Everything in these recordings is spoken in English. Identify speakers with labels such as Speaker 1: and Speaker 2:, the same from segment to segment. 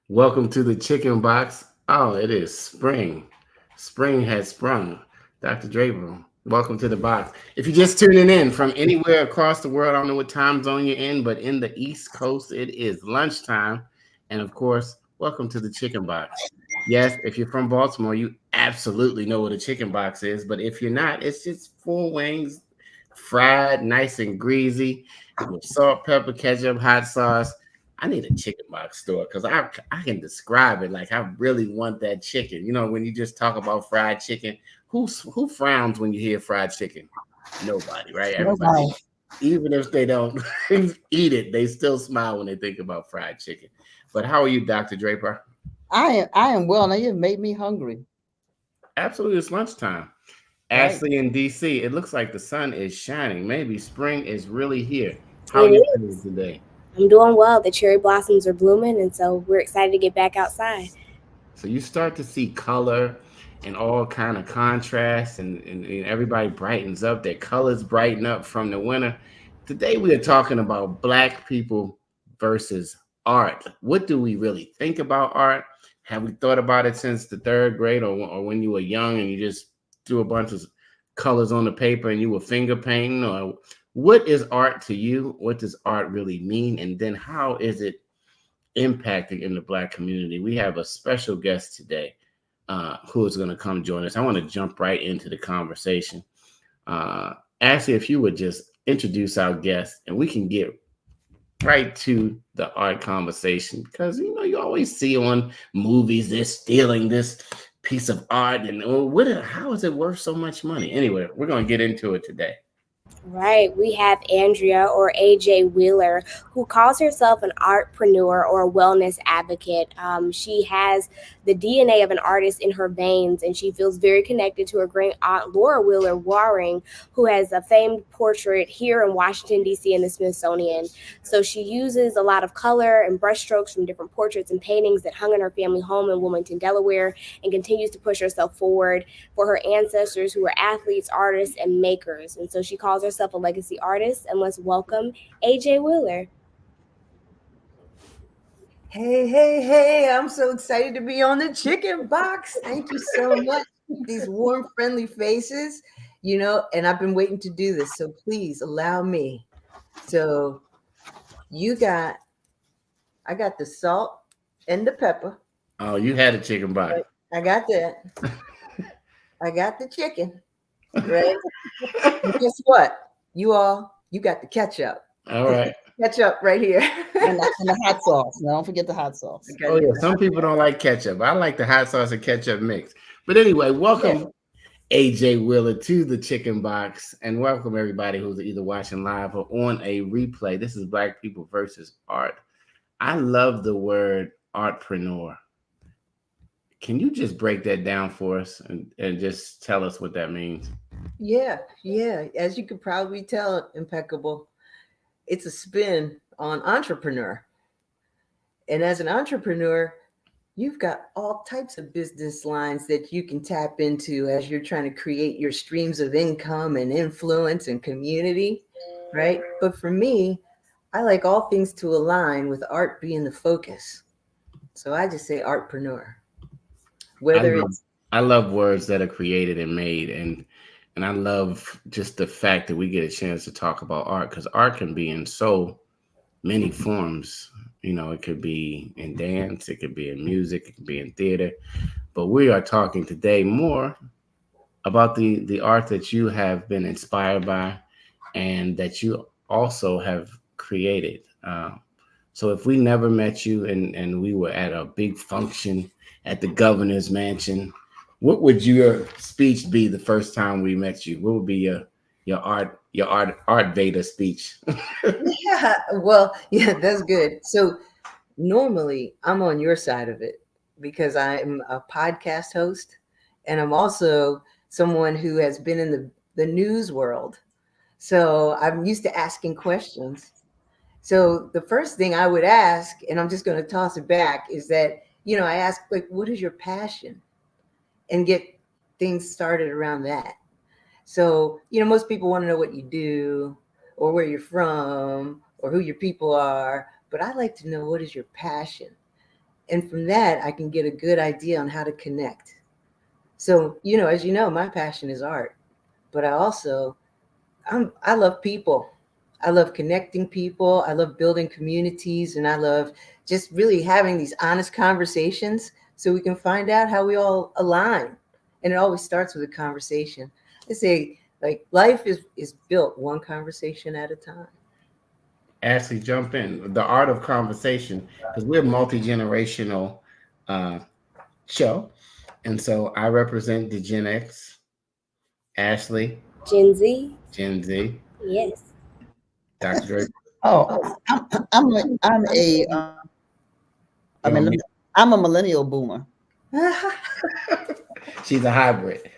Speaker 1: Welcome to the chicken box. Oh, it is spring. Spring has sprung. Dr. Draper, welcome to the box. If you're just tuning in from anywhere across the world, I don't know what time zone you're in, but in the East Coast, it is lunchtime. And of course, welcome to the chicken box. Yes, if you're from Baltimore, you absolutely know what a chicken box is. But if you're not, it's just full wings, fried, nice and greasy, with salt, pepper, ketchup, hot sauce. I need a chicken box store because I can describe it like I really want that chicken. You know, when you just talk about fried chicken, who frowns when you hear fried chicken? Nobody, right? Everybody,
Speaker 2: Nobody.
Speaker 1: even if they don't eat it, they still smile when they think about fried chicken. But how are you, Dr. Draper?
Speaker 2: I am well. Now you've made me hungry.
Speaker 1: Absolutely, it's lunchtime.
Speaker 2: Right.
Speaker 1: Ashley in DC, it looks like the sun is shining. Maybe spring is really here. How are
Speaker 3: It
Speaker 1: you feeling
Speaker 3: is.
Speaker 1: today?
Speaker 3: I'm doing well. The cherry blossoms are blooming, and so we're excited to get back outside.
Speaker 1: So you start to see color and all kind of contrast, and everybody brightens up. Their colors brighten up from the winter. Today we are talking about Black people versus art. What do we really think about art? Have we thought about it since the third grade, or when you were young and you just threw a bunch of colors on the paper and you were finger painting? Or what is art to you? What does art really mean? And then how is it impacting in the Black community? We have a special guest today who is going to come join us. I want to jump right into the conversation. Ashley, if you would just introduce our guest and we can get right to the art conversation, because you know you always see on movies they're stealing this piece of art, and how is it worth so much money? Anyway, we're going to get into it today.
Speaker 3: Right, we have Andrea or AJ Wheeler, who calls herself an artpreneur or a wellness advocate. She has the DNA of an artist in her veins, and she feels very connected to her great aunt Laura Wheeler Waring, who has a famed portrait here in Washington, D.C. in the Smithsonian. So she uses a lot of color and brushstrokes from different portraits and paintings that hung in her family home in Wilmington, Delaware, and continues to push herself forward for her ancestors who were athletes, artists, and makers. And so she calls herself a legacy artist. And let's welcome AJ Wheeler.
Speaker 4: Hey, hey, hey, I'm so excited to be on the chicken box. Thank you so much. These warm, friendly faces, and I've been waiting to do this. So please allow me. So you got, I got the salt and the pepper.
Speaker 1: Oh, you had a chicken box.
Speaker 4: Right? I got that. I got the chicken, right? And guess what? You got the ketchup.
Speaker 1: All right.
Speaker 4: Ketchup right here.
Speaker 2: And the hot sauce. Now don't forget the hot sauce.
Speaker 4: I gotta
Speaker 1: Oh
Speaker 4: get
Speaker 1: yeah,
Speaker 4: the
Speaker 1: some people don't like ketchup. I like the hot sauce and ketchup mix. But anyway,
Speaker 4: yeah.
Speaker 1: welcome AJ Wheeler to the Chicken Box, and welcome everybody who's either watching live or on a replay. This is Black People versus Art. I love the word artpreneur. Can you just break that down for us and just tell us what that means?
Speaker 4: Yeah, yeah. As you could probably tell, impeccable. It's a spin on entrepreneur. And as an entrepreneur, you've got all types of business lines that you can tap into as you're trying to create your streams of income and influence and community, right? But for me, I like all things to align with art being the focus. So I just say artpreneur.
Speaker 1: I
Speaker 4: Whether
Speaker 1: love
Speaker 4: it's
Speaker 1: I love words that are created and made, and I love just the fact that we get a chance to talk about art, because art can be in so many forms. You know, it could be in dance, it could be in music, it could be in theater. But we are talking today more about the art that you have been inspired by and that you also have created. So if we never met you and we were at a big function at the governor's mansion, what would your speech be the first time we met you? What would be your art Veda speech?
Speaker 4: yeah, well, yeah, that's good. So normally I'm on your side of it because I'm a podcast host and I'm also someone who has been in the news world. So I'm used to asking questions. So the first thing I would ask, and I'm just going to toss it back, is that, I ask, like, what is your passion? And get things started around that. So, most people want to know what you do or where you're from or who your people are. But I like to know, what is your passion? And from that, I can get a good idea on how to connect. So, as you know, my passion is art, but I love people. I love connecting people. I love building communities, and I love just really having these honest conversations so we can find out how we all align. And it always starts with a conversation. I say, like, life is built one conversation at a time.
Speaker 1: Ashley, jump in. The art of conversation, because we're a multi-generational uh, show. And so I represent the Gen X, Ashley,
Speaker 3: Gen Z?
Speaker 1: Gen Z,
Speaker 3: Yes.
Speaker 1: Dr. Drake.
Speaker 2: Oh, I'm a I
Speaker 1: You
Speaker 2: mean
Speaker 1: know,
Speaker 2: I'm a millennial boomer.
Speaker 1: she's a hybrid.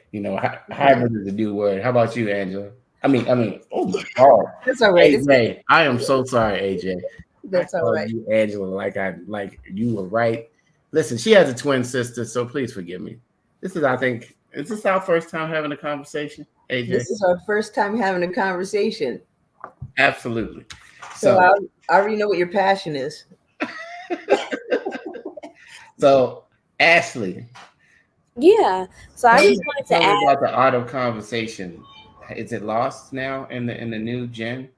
Speaker 1: Hybrid is a new word. How about you, Angela? I mean, oh my God.
Speaker 4: That's all right.
Speaker 1: AJ, I am so sorry, AJ. I
Speaker 4: That's all
Speaker 1: called
Speaker 4: right.
Speaker 1: you Angela like you were right. Listen, she has a twin sister, so please forgive me. Is this our first time having a conversation, AJ?
Speaker 4: This is our first time having a conversation.
Speaker 1: Absolutely.
Speaker 4: So
Speaker 1: So,
Speaker 4: I already know what your passion is.
Speaker 1: so Ashley,
Speaker 3: Yeah. So I just wanted
Speaker 1: tell
Speaker 3: to
Speaker 1: me
Speaker 3: ask.
Speaker 1: about the art of conversation. Is it lost now in the new gen?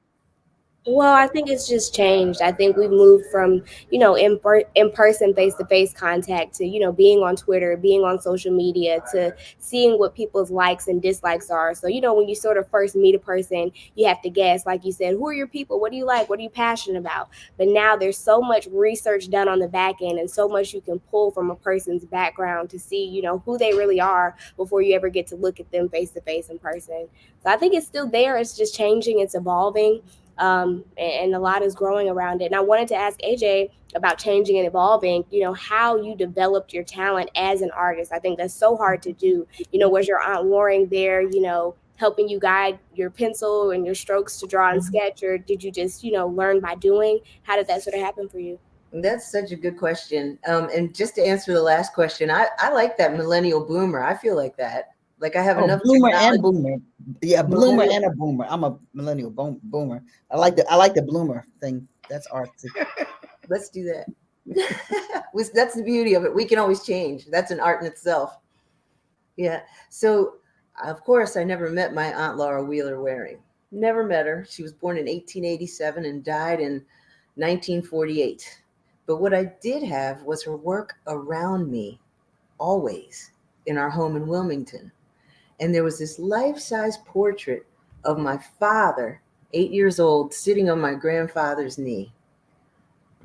Speaker 3: Well, I think it's just changed. I think we've moved from, in person, face to face contact to, being on Twitter, being on social media, to seeing what people's likes and dislikes are. So, when you sort of first meet a person, you have to guess, like you said, who are your people? What do you like? What are you passionate about? But now there's so much research done on the back end and so much you can pull from a person's background to see, who they really are before you ever get to look at them face to face in person. So I think it's still there. It's just changing. It's evolving, and a lot is growing around it. And I wanted to ask AJ about changing and evolving, how you developed your talent as an artist. I think that's so hard to do. Was your Aunt Warren there, helping you guide your pencil and your strokes to draw and sketch, or did you just, learn by doing? How did that sort of happen for you?
Speaker 4: That's such a good question. And just to answer the last question, I like that millennial boomer. I feel like that. Like I have
Speaker 2: Oh,
Speaker 4: enough
Speaker 2: bloomer and
Speaker 4: technology.
Speaker 2: boomer. Yeah, bloomer
Speaker 4: Millennial.
Speaker 2: and a boomer. I'm a millennial boomer. I like the bloomer thing. That's artsy.
Speaker 4: Let's do that. That's the beauty of it. We can always change. That's an art in itself. Yeah. So, of course, I never met my Aunt Laura Wheeler Waring. Never met her. She was born in 1887 and died in 1948. But what I did have was her work around me, always in our home in Wilmington. And there was this life-size portrait of my father, 8 years old, sitting on my grandfather's knee.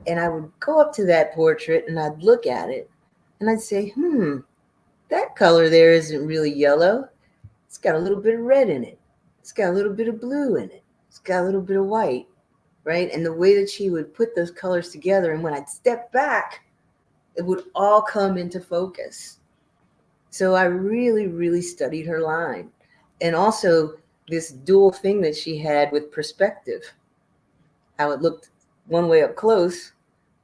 Speaker 4: And I would go up to that portrait and I'd look at it and I'd say, that color there isn't really yellow. It's got a little bit of red in it. It's got a little bit of blue in it. It's got a little bit of white, right? And the way that she would put those colors together, and when I'd step back, it would all come into focus. So I really, really studied her line. And also this dual thing that she had with perspective, how it looked one way up close,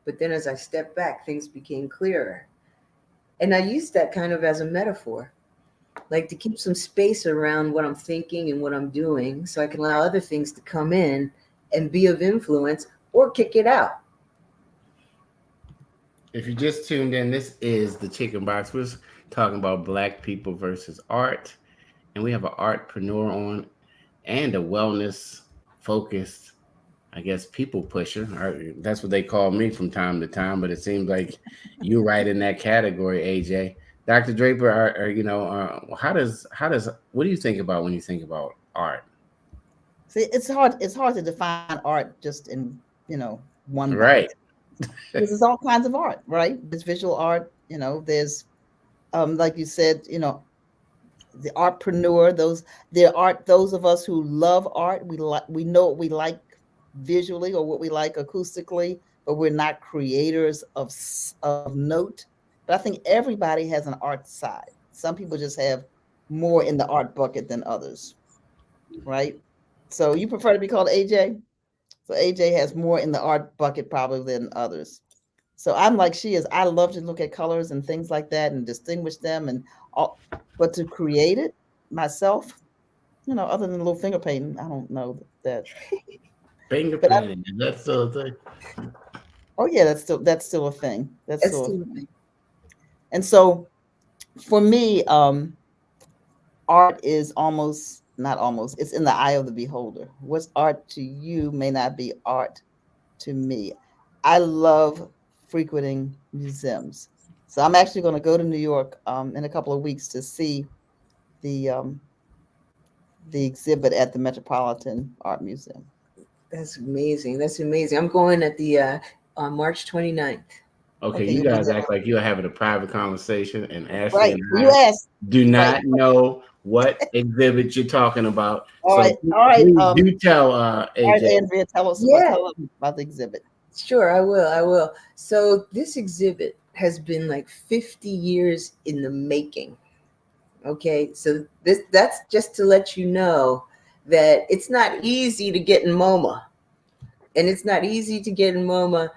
Speaker 4: but then as I stepped back, things became clearer. And I used that kind of as a metaphor, like to keep some space around what I'm thinking and what I'm doing so I can allow other things to come in and be of influence or kick it out.
Speaker 1: If you just tuned in, this is the Chicken Box. We're talking about Black people versus art, and we have an artpreneur on and a wellness focused, I guess, people pusher. That's what they call me from time to time. But it seems like you're right in that category, AJ. Dr. Draper, how does what do you think about when you think about art?
Speaker 2: See, it's hard to define art just in, one box.
Speaker 1: Right.
Speaker 2: Because there's all kinds of art, right? There's visual art, there's like you said, the artpreneur, those of us who love art, we know what we like visually or what we like acoustically, but we're not creators of note. But I think everybody has an art side. Some people just have more in the art bucket than others, right? So you prefer to be called AJ? So AJ has more in the art bucket probably than others. So I'm like she is. I love to look at colors and things like that and distinguish them and all, but to create it myself, other than a little finger painting, I don't know that.
Speaker 1: Finger
Speaker 2: But
Speaker 1: painting. That's so thing.
Speaker 2: Oh yeah, that's still a thing. That's
Speaker 4: That's
Speaker 2: still a
Speaker 4: still a
Speaker 2: thing.
Speaker 4: thing.
Speaker 2: And so for me, art is almost not almost, it's in the eye of the beholder. What's art to you may not be art to me. I love frequenting museums. So I'm actually going to go to New York in a couple of weeks to see the um, the exhibit at the Metropolitan Art Museum.
Speaker 4: That's amazing. That's amazing. I'm going at the on March 29th.
Speaker 1: Okay,
Speaker 2: Okay,
Speaker 1: you
Speaker 2: you'll be
Speaker 1: guys
Speaker 2: there.
Speaker 1: act like you're having a private conversation, and Ashley
Speaker 2: Right.
Speaker 1: and
Speaker 2: You
Speaker 1: I
Speaker 2: asked.
Speaker 1: do
Speaker 2: Right.
Speaker 1: not know what exhibit you're talking about.
Speaker 2: All
Speaker 1: So
Speaker 2: right. All right.
Speaker 1: please do tell
Speaker 2: All right,
Speaker 1: AJ.
Speaker 2: Andrea,
Speaker 4: Yeah,
Speaker 2: tell us about the exhibit.
Speaker 4: sure, I will. I will. So this exhibit has been like 50 years in the making. Okay, so that's just to let you know that it's not easy to get in MoMA, and it's not easy to get in MoMA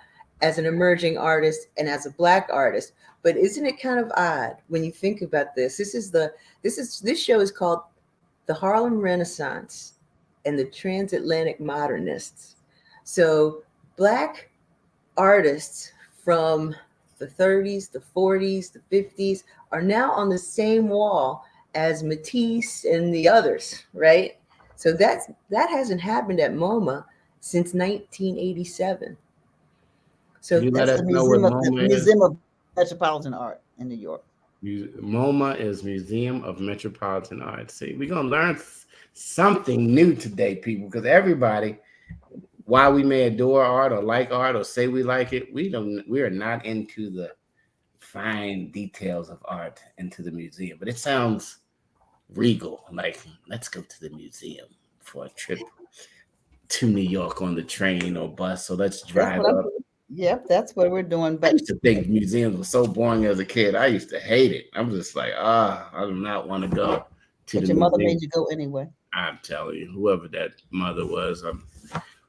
Speaker 4: as an emerging artist and as a Black artist. But isn't it kind of odd when you think about this? This show is called The Harlem Renaissance and the Transatlantic Modernists. So Black artists from the 30s, the 40s, the 50s are now on the same wall as Matisse and the others, right? So that hasn't happened at MoMA since 1987.
Speaker 1: Can
Speaker 4: So
Speaker 1: you let
Speaker 2: That's
Speaker 1: us know what
Speaker 2: The
Speaker 1: MoMA is?
Speaker 2: Museum of Metropolitan Art in New York.
Speaker 1: MoMA is Museum of Metropolitan Art. See, we're gonna learn something new today, people, because everybody, while we may adore art or like art or say we like it, we are not into the fine details of art into the museum. But it sounds regal. Like, let's go to the museum for a trip to New York on the train or bus. So let's
Speaker 2: That's
Speaker 1: drive
Speaker 2: what I'm
Speaker 1: up.
Speaker 2: doing. Yep, that's what we're doing.
Speaker 1: I
Speaker 2: But
Speaker 1: used to think museums were so boring as a kid. I used to hate it. I'm just like, I do not want to go to the
Speaker 2: your mother
Speaker 1: museum.
Speaker 2: made you go anyway.
Speaker 1: I'm telling you, whoever that mother was,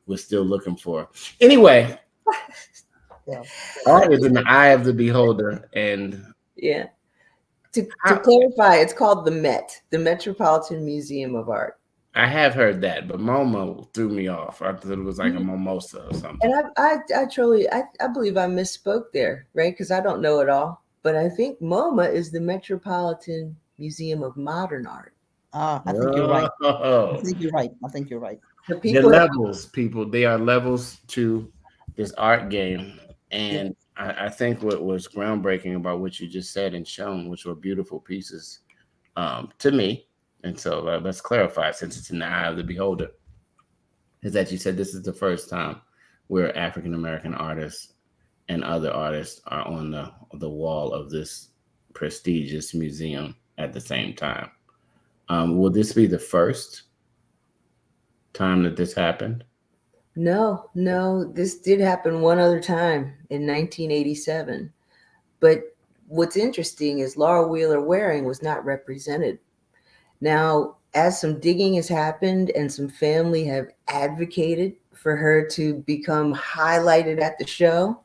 Speaker 1: we're still looking for. Anyway,
Speaker 2: Yeah.
Speaker 1: art is in the eye of the beholder, and
Speaker 4: yeah. To
Speaker 1: I,
Speaker 4: clarify, it's called the Met, the Metropolitan Museum of Art.
Speaker 1: I have heard that, but Momo threw me off. I thought it was like a
Speaker 4: Mhm.
Speaker 1: mimosa or
Speaker 4: And
Speaker 1: something.
Speaker 4: I truly, I believe I misspoke there, right? Because I don't know it all. But I think MoMA is the Metropolitan Museum of Modern Art.
Speaker 2: I think you're right. I
Speaker 1: Oh,
Speaker 2: think you're right. I think you're right.
Speaker 4: The
Speaker 1: the
Speaker 4: people have,
Speaker 1: levels, people. They are levels to this art game,
Speaker 4: yeah.
Speaker 1: and I think what was groundbreaking about what you just said and shown, which were beautiful pieces, to me. And so let's clarify, since it's in the eye of the beholder, is that you said this is the first time where African American artists and other artists are on the wall of this prestigious museum at the same time. Will this be the first time that this happened?
Speaker 4: No, no, this did happen one other time in 1987. But what's interesting is Laura Wheeler Waring was not represented. Now, as some digging has happened and some family have advocated for her to become highlighted at the show,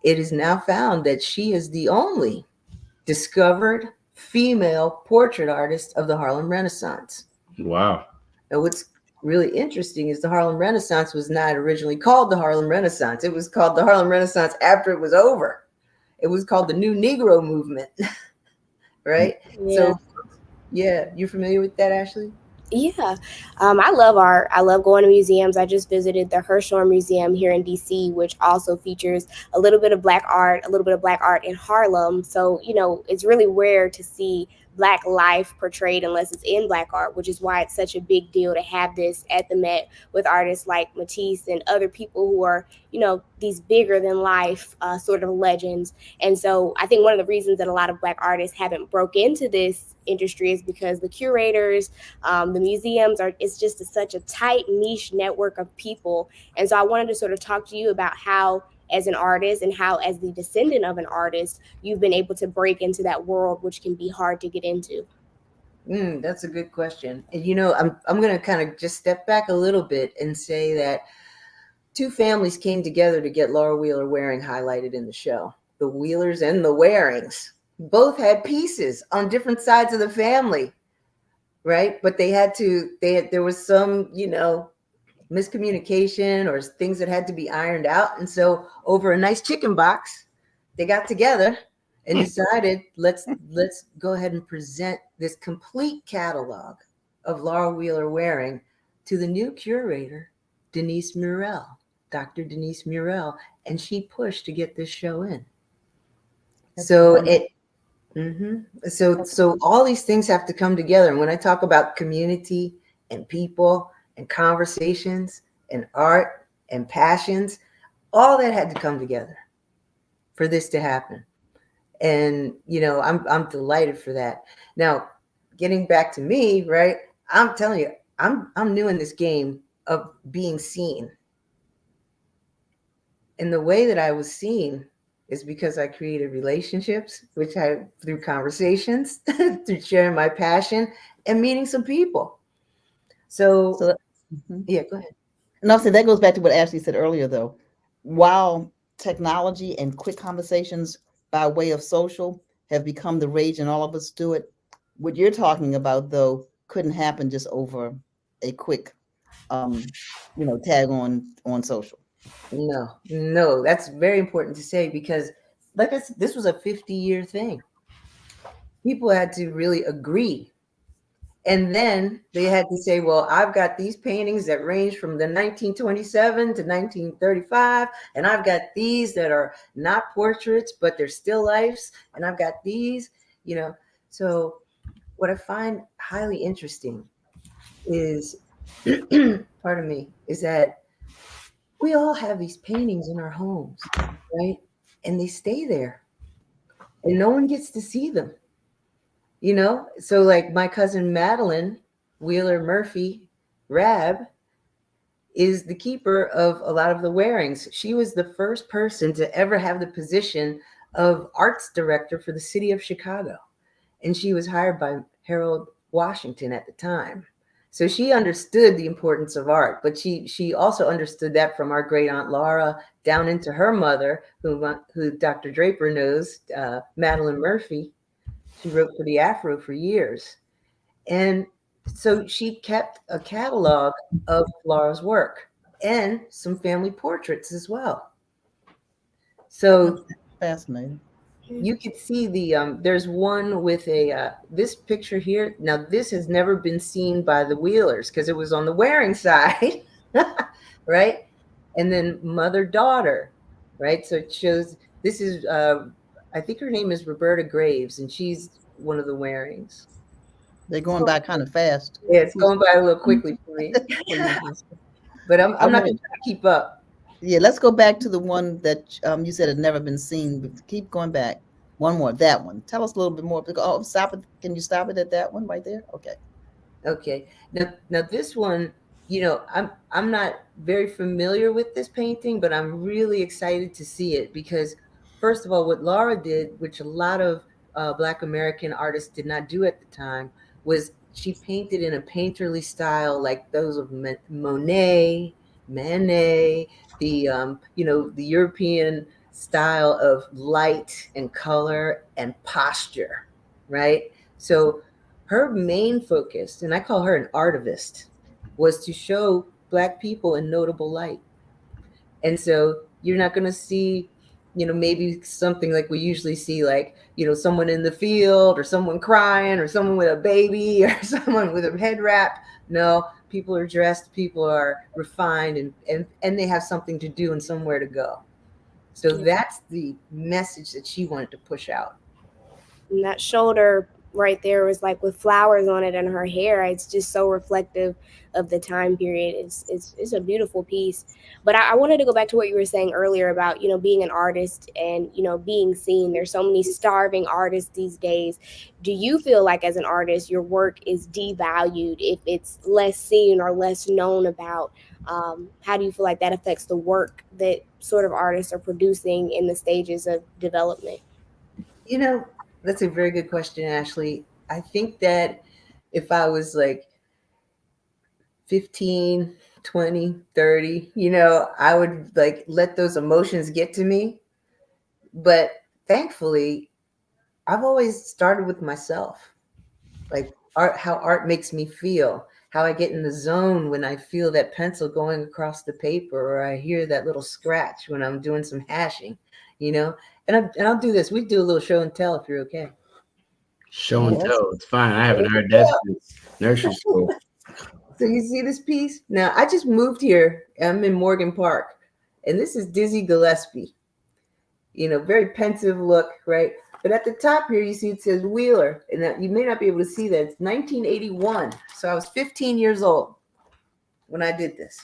Speaker 4: it is now found that she is the only discovered female portrait artist of the Harlem Renaissance.
Speaker 1: Wow.
Speaker 4: And what's really interesting is the Harlem Renaissance was not originally called the Harlem Renaissance. It was called the Harlem Renaissance after it was over. It was called the New Negro Movement, right?
Speaker 3: Yeah.
Speaker 4: So, yeah, you familiar with that, Ashley?
Speaker 3: Yeah, I love art. I love going to museums. I just visited the Hirshhorn Museum here in DC, which also features a little bit of Black art, a little bit of Black art in Harlem. So, it's really rare to see Black life portrayed unless it's in Black art, which is why it's such a big deal to have this at the Met with artists like Matisse and other people who are, these bigger than life sort of legends. And so I think one of the reasons that a lot of Black artists haven't broke into this industry is because the curators, the museums are, it's just such a tight niche network of people. And so I wanted to sort of talk to you about how, as an artist and how, as the descendant of an artist, you've been able to break into that world, which can be hard to get into.
Speaker 4: That's a good question. And I'm going to kind of just step back a little bit and say that two families came together to get Laura Wheeler Waring highlighted in the show. The Wheelers and the Warings both had pieces on different sides of the family, right? But there was some, miscommunication or things that had to be ironed out. And so over a nice chicken box, they got together and decided let's go ahead and present this complete catalog of Laura Wheeler Waring to the new curator, Denise Murrell, Dr. Denise Murrell, and she pushed to get this show in.
Speaker 2: That's
Speaker 4: So
Speaker 2: wonderful.
Speaker 4: it so all these things have to come together. And when I talk about community and people and conversations and art and passions, all that had to come together for this to happen. And I'm delighted for that. Now, getting back to me, right? I'm telling you, I'm new in this game of being seen. And the way that I was seen is because I created relationships, which I through conversations, through sharing my passion and meeting some people. So
Speaker 2: So, mhm.
Speaker 4: yeah, go ahead.
Speaker 2: And also that goes back to what Ashley said earlier, though. While technology and quick conversations by way of social have become the rage and all of us do it, what you're talking about, though, couldn't happen just over a quick, um, tag on social.
Speaker 4: No, that's very important to say because, like I said, this was a 50-year thing. People had to really agree. And then they had to say, well, I've got these paintings that range from the 1927 to 1935, and I've got these that are not portraits, but they're still lifes, and I've got these, you know. So what I find highly interesting is, pardon me, is that we all have these paintings in our homes, right? And they stay there, and no one gets to see them. So like my cousin Madeline Wheeler Murphy Rab is the keeper of a lot of the Warings. She was the first person to ever have the position of arts director for the city of Chicago, and she was hired by Harold Washington at the time. So she understood the importance of art, but she also understood that from our great aunt Laura down into her mother, who Dr. Draper knows, Madeline Murphy. She wrote for the Afro for years. And so she kept a catalog of Laura's work and some family portraits as well.
Speaker 2: That's
Speaker 4: So
Speaker 2: fascinating.
Speaker 4: you could see there's one with this picture here. Now, this has never been seen by the Wheelers because it was on the Waring side, right? And then mother daughter, right? So it shows this is, I think her name is Roberta Graves, and she's one of the Warings.
Speaker 2: They're going
Speaker 4: So
Speaker 2: by kind of fast.
Speaker 4: yeah, it's
Speaker 2: Who's
Speaker 4: going by a little quickly for me, but
Speaker 2: I
Speaker 4: I'm not
Speaker 2: want
Speaker 4: gonna try to keep up.
Speaker 2: Yeah, let's go back to the one that you said had never been seen. But keep going back. One more, that one. Tell us a little bit more. Oh, stop it. Can you stop it at that one right there? Okay.
Speaker 4: Okay. Now this one, I'm not very familiar with this painting, but I'm really excited to see it because, first of all, what Laura did, which a lot of Black American artists did not do at the time, was she painted in a painterly style like those of Monet, Manet, the European style of light and color and posture, right? So her main focus, and I call her an artivist, was to show Black people in notable light. And so you're not going to see, maybe something like we usually see, like, someone in the field or someone crying or someone with a baby or someone with a head wrap. No, people are dressed, people are refined, and they have something to do and somewhere to go. So
Speaker 3: Yeah.
Speaker 4: that's the message that she wanted to push out.
Speaker 3: And that shoulder right there was like with flowers on it and her hair. It's just so reflective of the time period. It's a beautiful piece. But I wanted to go back to what you were saying earlier about, being an artist and, being seen. There's so many starving artists these days. Do you feel like as an artist your work is devalued if it's less seen or less known about? How do you feel like that affects the work that sort of artists are producing in the stages of development?
Speaker 4: You know, that's a very good question, Ashley. I think that if I was like 15, 20, 30, I would like let those emotions get to me. But thankfully, I've always started with myself. Like art, how art makes me feel, how I get in the zone when I feel that pencil going across the paper, or I hear that little scratch when I'm doing some hashing, you know. And I'll do this. We do a little show and tell if you're okay.
Speaker 1: Show and
Speaker 2: Yes.
Speaker 1: tell. It's fine. I haven't heard that since nursery school.
Speaker 4: So you see this piece? Now I just moved here. I'm in Morgan Park, and this is Dizzy Gillespie. You know, very pensive look, right? But at the top here, you see it says Wheeler, and that, you may not be able to see that. It's 1981. So I was 15 years old when I did this.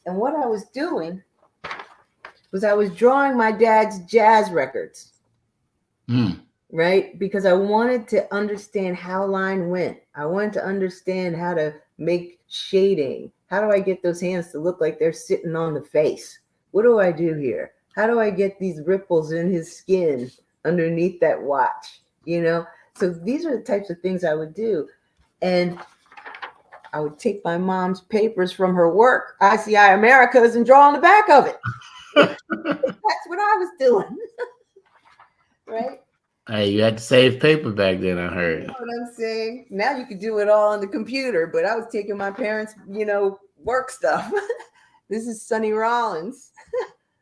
Speaker 4: And what I was doing was I was drawing my dad's jazz records,
Speaker 1: Mm.
Speaker 4: right? Because I wanted to understand how line went. I wanted to understand how to make shading. How do I get those hands to look like they're sitting on the face? What do I do here? How do I get these ripples in his skin underneath that watch? You know? So these are the types of things I would do. And I would take my mom's papers from her work, ICI Americas, and draw on the back of it. That's what I was doing. Right?
Speaker 1: Hey, you had to save paper back then, I
Speaker 4: You
Speaker 1: heard.
Speaker 4: know what I'm saying? Now you could do it all on the computer, but I was taking my parents', work stuff. This is Sonny Rollins,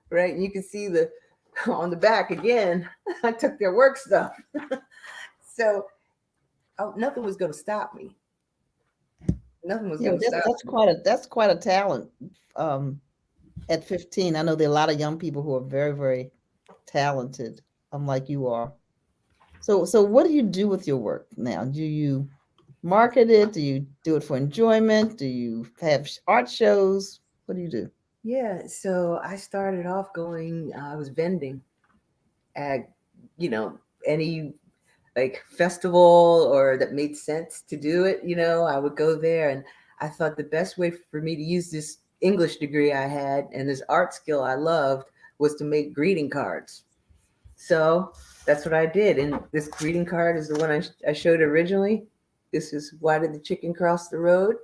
Speaker 4: right? And you can see the on the back again. I took their work stuff. So nothing was going to stop me. Nothing was
Speaker 2: You know,
Speaker 4: going to stop
Speaker 2: that's
Speaker 4: me.
Speaker 2: quite a talent. At 15, I know there are a lot of young people who are very, very talented, like you are. So what do you do with your work now? Do you market it? Do you do it for enjoyment? Do you have art shows? What do you do?
Speaker 4: Yeah. So I started off going, I was vending at, any like festival or that made sense to do it, I would go there. And I thought the best way for me to use this English degree I had and this art skill I loved was to make greeting cards. So that's what I did. And this greeting card is the one I showed originally. This is Why Did the Chicken Cross the Road?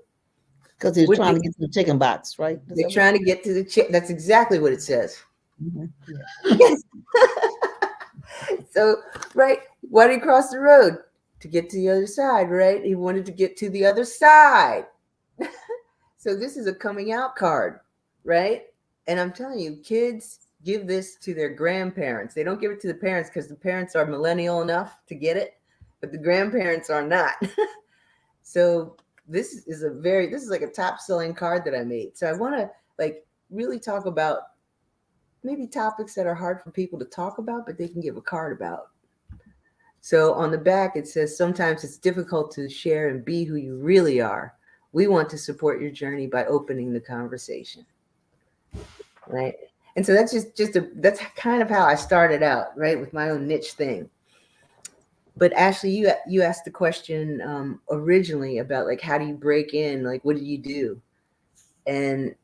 Speaker 2: Because he was
Speaker 4: Would
Speaker 2: trying
Speaker 4: be,
Speaker 2: to get to the chicken box, right? Is
Speaker 4: they're
Speaker 2: that what?
Speaker 4: trying to get to the chick. That's exactly what it says.
Speaker 2: Yeah.
Speaker 4: Yes. So, right, why did he cross the road? To get to the other side, right? He wanted to get to the other side. So this is a coming out card, right? And I'm telling you, kids give this to their grandparents. They don't give it to the parents because the parents are millennial enough to get it, but the grandparents are not. So this is like a top selling card that I made. So I want to like really talk about maybe topics that are hard for people to talk about, but they can give a card about. So on the back, it says, sometimes it's difficult to share and be who you really are. We want to support your journey by opening the conversation. Right. And so that's kind of how I started out, right, with my own niche thing. But Ashley, you asked the question originally about like, how do you break in? Like, what do you do? And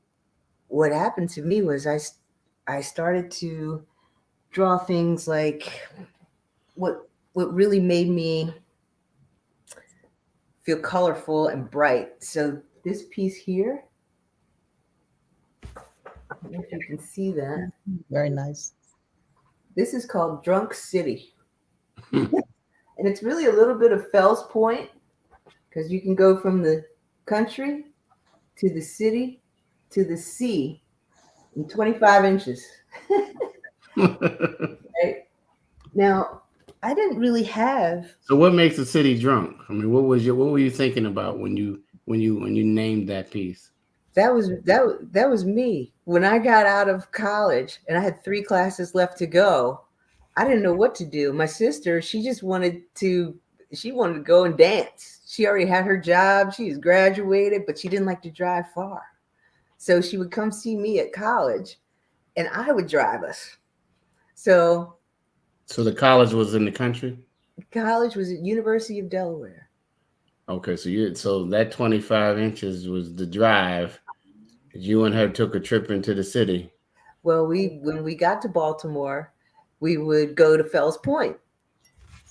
Speaker 4: what happened to me was I started to draw things like what really made me feel colorful and bright. So this piece here, I don't know if you can see that.
Speaker 2: Very nice.
Speaker 4: This is called Drunk City. And it's really a little bit of Fells Point because you can go from the country to the city to the sea in 25 inches. Right? Now, I didn't really have.
Speaker 1: So what makes the city drunk? I mean, what were you thinking about when you named that piece?
Speaker 4: That was me when I got out of college and I had 3 classes left to go. I didn't know what to do. My sister, she wanted to go and dance. She already had her job. She was graduated, but she didn't like to drive far. So she would come see me at college and I would drive us. So
Speaker 1: So the college was in the country?
Speaker 4: college was at University of Delaware.
Speaker 1: Okay, so that 25 inches was the drive. You and her took a trip into the city.
Speaker 4: Well, when we got to Baltimore, we would go to Fells Point,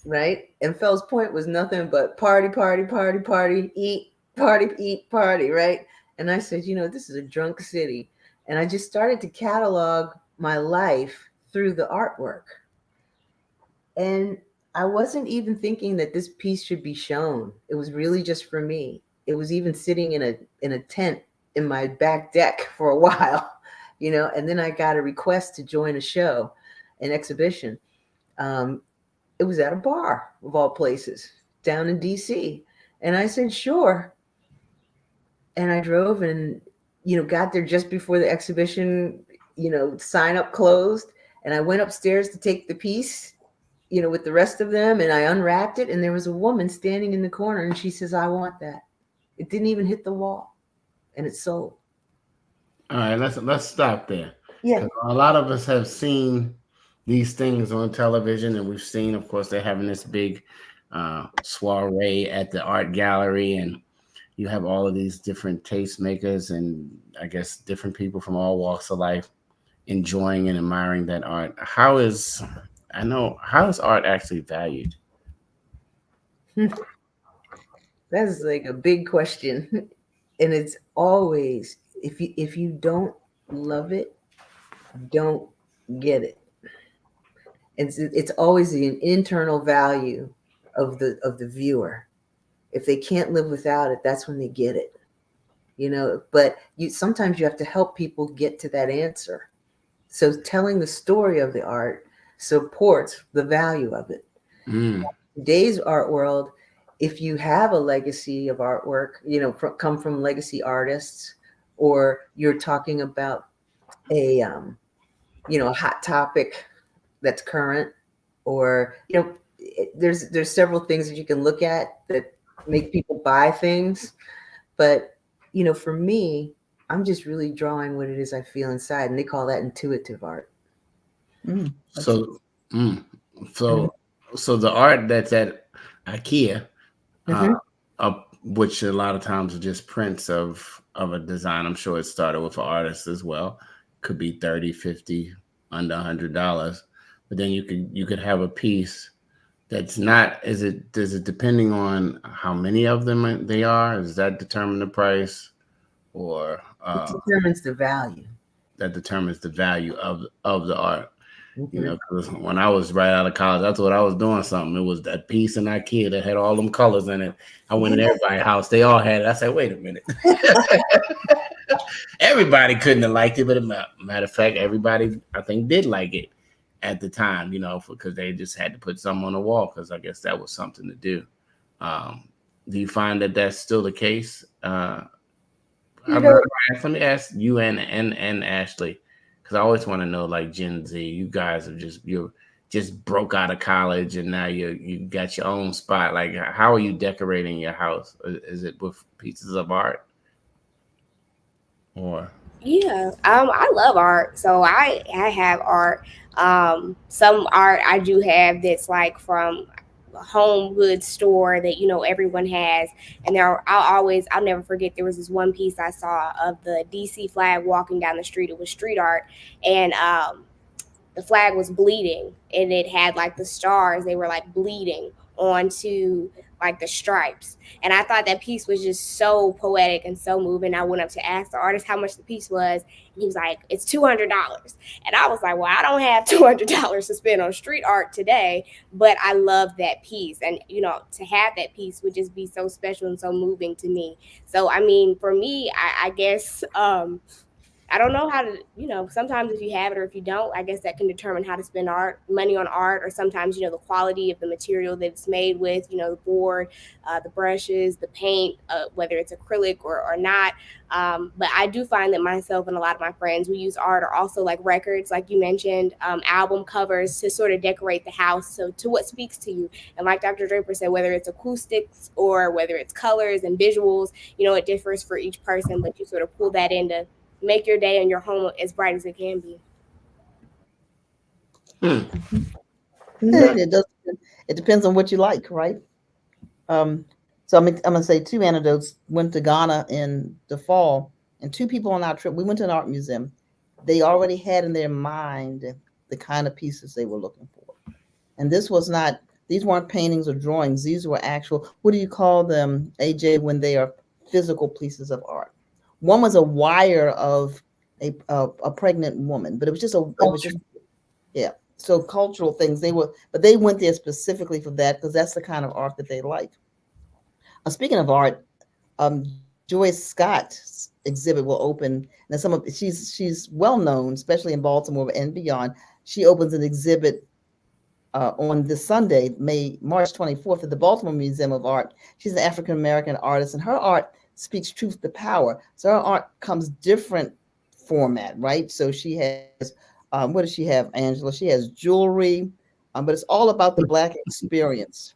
Speaker 4: right? And Fells Point was nothing but party, party, party, party, eat, party, right? And I said, this is a drunk city. And I just started to catalog my life through the artwork. And I wasn't even thinking that this piece should be shown. It was really just for me. it was even sitting in a tent in my back deck for a while, and then I got a request to join a show, an exhibition. Um, it was at a bar of all places down in DC. And I said, sure. And I drove and, got there just before the exhibition, sign up closed. And I went upstairs to take the piece, with the rest of them. And I unwrapped it. And there was a woman standing in the corner. And she says, I want that. It didn't even hit the wall. And it sold.
Speaker 1: All right, let's stop there.
Speaker 4: Yeah.
Speaker 1: 'Cause a lot of us have seen these things on television, and we've seen, of course, they're having this big soiree at the art gallery, and you have all of these different tastemakers, and I guess different people from all walks of life enjoying and admiring that art. How is art actually valued?
Speaker 4: That's like a big question. And it's always, if you don't love it, don't get it. It's always the internal value of the viewer. If they can't live without it, that's when they get it. But sometimes you have to help people get to that answer. So telling the story of the art supports the value of it.
Speaker 1: Mm.
Speaker 4: Today's art world, if you have a legacy of artwork, come from legacy artists, or you're talking about a hot topic that's current, or there's several things that you can look at that make people buy things. But for me, I'm just really drawing what it is I feel inside, and they call that intuitive art.
Speaker 1: So, so the art that's at IKEA, which a lot of times are just prints of a design. I'm sure it started with an artist as well. Could be 30, 50, under $100. But then you could have a piece that's not. Is it depending on how many of them they are? Does that determine the price, or
Speaker 4: it determines the value?
Speaker 1: That determines the value of the art. Because when I was right out of college, I thought I was doing something. It was that piece in IKEA that had all them colors in it. I went in everybody's house; they all had it. I said, "Wait a minute." Everybody couldn't have liked it, but matter of fact, everybody I think did like it at the time. Because they just had to put something on the wall, because I guess that was something to do. Do you find that that's still the case? Let me ask you and Ashley, because I always want to know, like Gen Z, you guys you're just broke out of college and now you got your own spot. Like, how are you decorating your house? Is it with pieces of art? Or
Speaker 3: Yeah, I love art, so I have art. Some art I do have that's like from a home goods store that everyone has, and I'll never forget, there was this one piece I saw of the DC flag walking down the street. It was street art, and the flag was bleeding, and it had like the stars, they were like bleeding onto like the stripes. And I thought that piece was just so poetic and so moving. I went up to ask the artist how much the piece was, and he was like, it's $200. And I was like, well, I don't have $200 to spend on street art today, but I love that piece. And to have that piece would just be so special and so moving to me. So I mean, for me, I guess I don't know how to, sometimes if you have it or if you don't, I guess that can determine how to spend money on art, or sometimes, the quality of the material that it's made with, the board, the brushes, the paint, whether it's acrylic or not. But I do find that myself and a lot of my friends, we use art, or also like records, like you mentioned, album covers to sort of decorate the house. So to what speaks to you. And like Dr. Draper said, whether it's acoustics or whether it's colors and visuals, it differs for each person, but you sort of pull that in to make your day and your home as bright as it can be.
Speaker 2: It does. It depends on what you like, right? So I'm gonna say two anecdotes. Went to Ghana in the fall, and two people on our trip, we went to an art museum. They already had in their mind the kind of pieces they were looking for, and these weren't paintings or drawings. These were actual, what do you call them, AJ, when they are physical pieces of art? One was a wire of a pregnant woman, but it was just yeah. So cultural things, but they went there specifically for that, because that's the kind of art that they like. Speaking of art, Joyce Scott's exhibit will open. Now, she's well known, especially in Baltimore and beyond. She opens an exhibit on this Sunday, March 24th, at the Baltimore Museum of Art. She's an African American artist, and her art speaks truth to power. So her art comes different format, right? So she has, what does she have, Angela? She has jewelry, but it's all about the Black experience.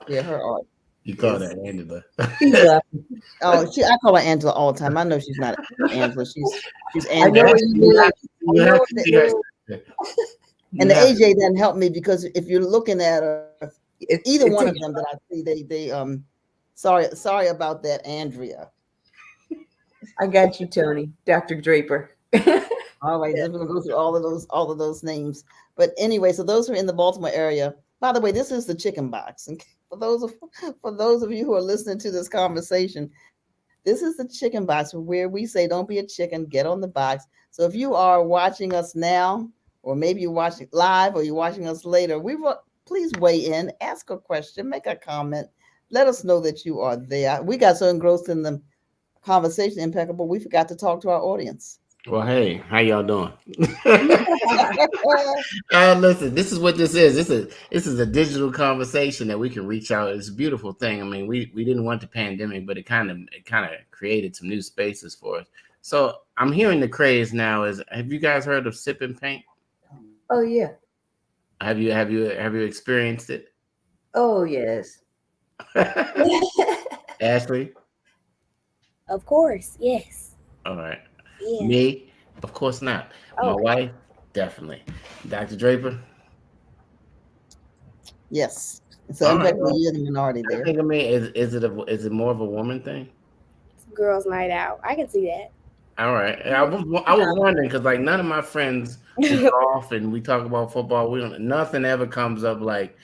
Speaker 2: Yeah, her art
Speaker 1: You call
Speaker 2: is.
Speaker 1: that Angela.
Speaker 4: He's laughing.
Speaker 2: Oh, I call her Angela all the time. I know she's not Angela. She's
Speaker 4: I know
Speaker 2: Angela.
Speaker 4: what you
Speaker 1: You
Speaker 4: mean.
Speaker 1: have,
Speaker 4: I
Speaker 1: you
Speaker 4: know
Speaker 1: have
Speaker 4: what
Speaker 1: to see
Speaker 4: you
Speaker 1: her.
Speaker 4: mean.
Speaker 2: And
Speaker 1: You
Speaker 2: the
Speaker 1: have to.
Speaker 2: AJ doesn't help me because if you're looking at her, either
Speaker 4: It
Speaker 2: one of
Speaker 4: takes.
Speaker 2: them that I see, they sorry about that, Andrea.
Speaker 4: I got you, Tony. Dr. Draper.
Speaker 2: All right, then we're gonna go through all of those names. But anyway, so those who are in the Baltimore area. By the way, this is the Chicken Box. And for those of you who are listening to this conversation, this is the Chicken Box where we say, "Don't be a chicken, get on the box." So if you are watching us now, or maybe you're watching live, or you're watching us later, please weigh in, ask a question, make a comment, let us know that you are there. We got so engrossed in the conversation, impeccable, we forgot to talk to our audience.
Speaker 1: Well, hey, how y'all doing? Listen, this is what this is. This is a digital conversation that we can reach out. It's a beautiful thing. I mean, we didn't want the pandemic, but it kind of created some new spaces for us. So I'm hearing the craze now is, have you guys heard of sipping paint?
Speaker 4: Oh yeah.
Speaker 1: Have you experienced it?
Speaker 4: Oh yes.
Speaker 1: Ashley?
Speaker 3: Of course, yes.
Speaker 1: All right.
Speaker 3: Yeah.
Speaker 1: Me? Of course not. My
Speaker 3: Okay.
Speaker 1: wife? Definitely. Dr. Draper?
Speaker 2: Yes. So
Speaker 1: All right.
Speaker 2: impeccable,
Speaker 1: Well,
Speaker 2: you're the minority
Speaker 1: I
Speaker 2: there.
Speaker 1: think, I mean, is it more of a woman thing?
Speaker 3: It's girls' night out. I can see
Speaker 1: All right. I was wondering because like none of my friends who
Speaker 3: that.
Speaker 1: golf and we talk about football, we don't nothing ever comes up like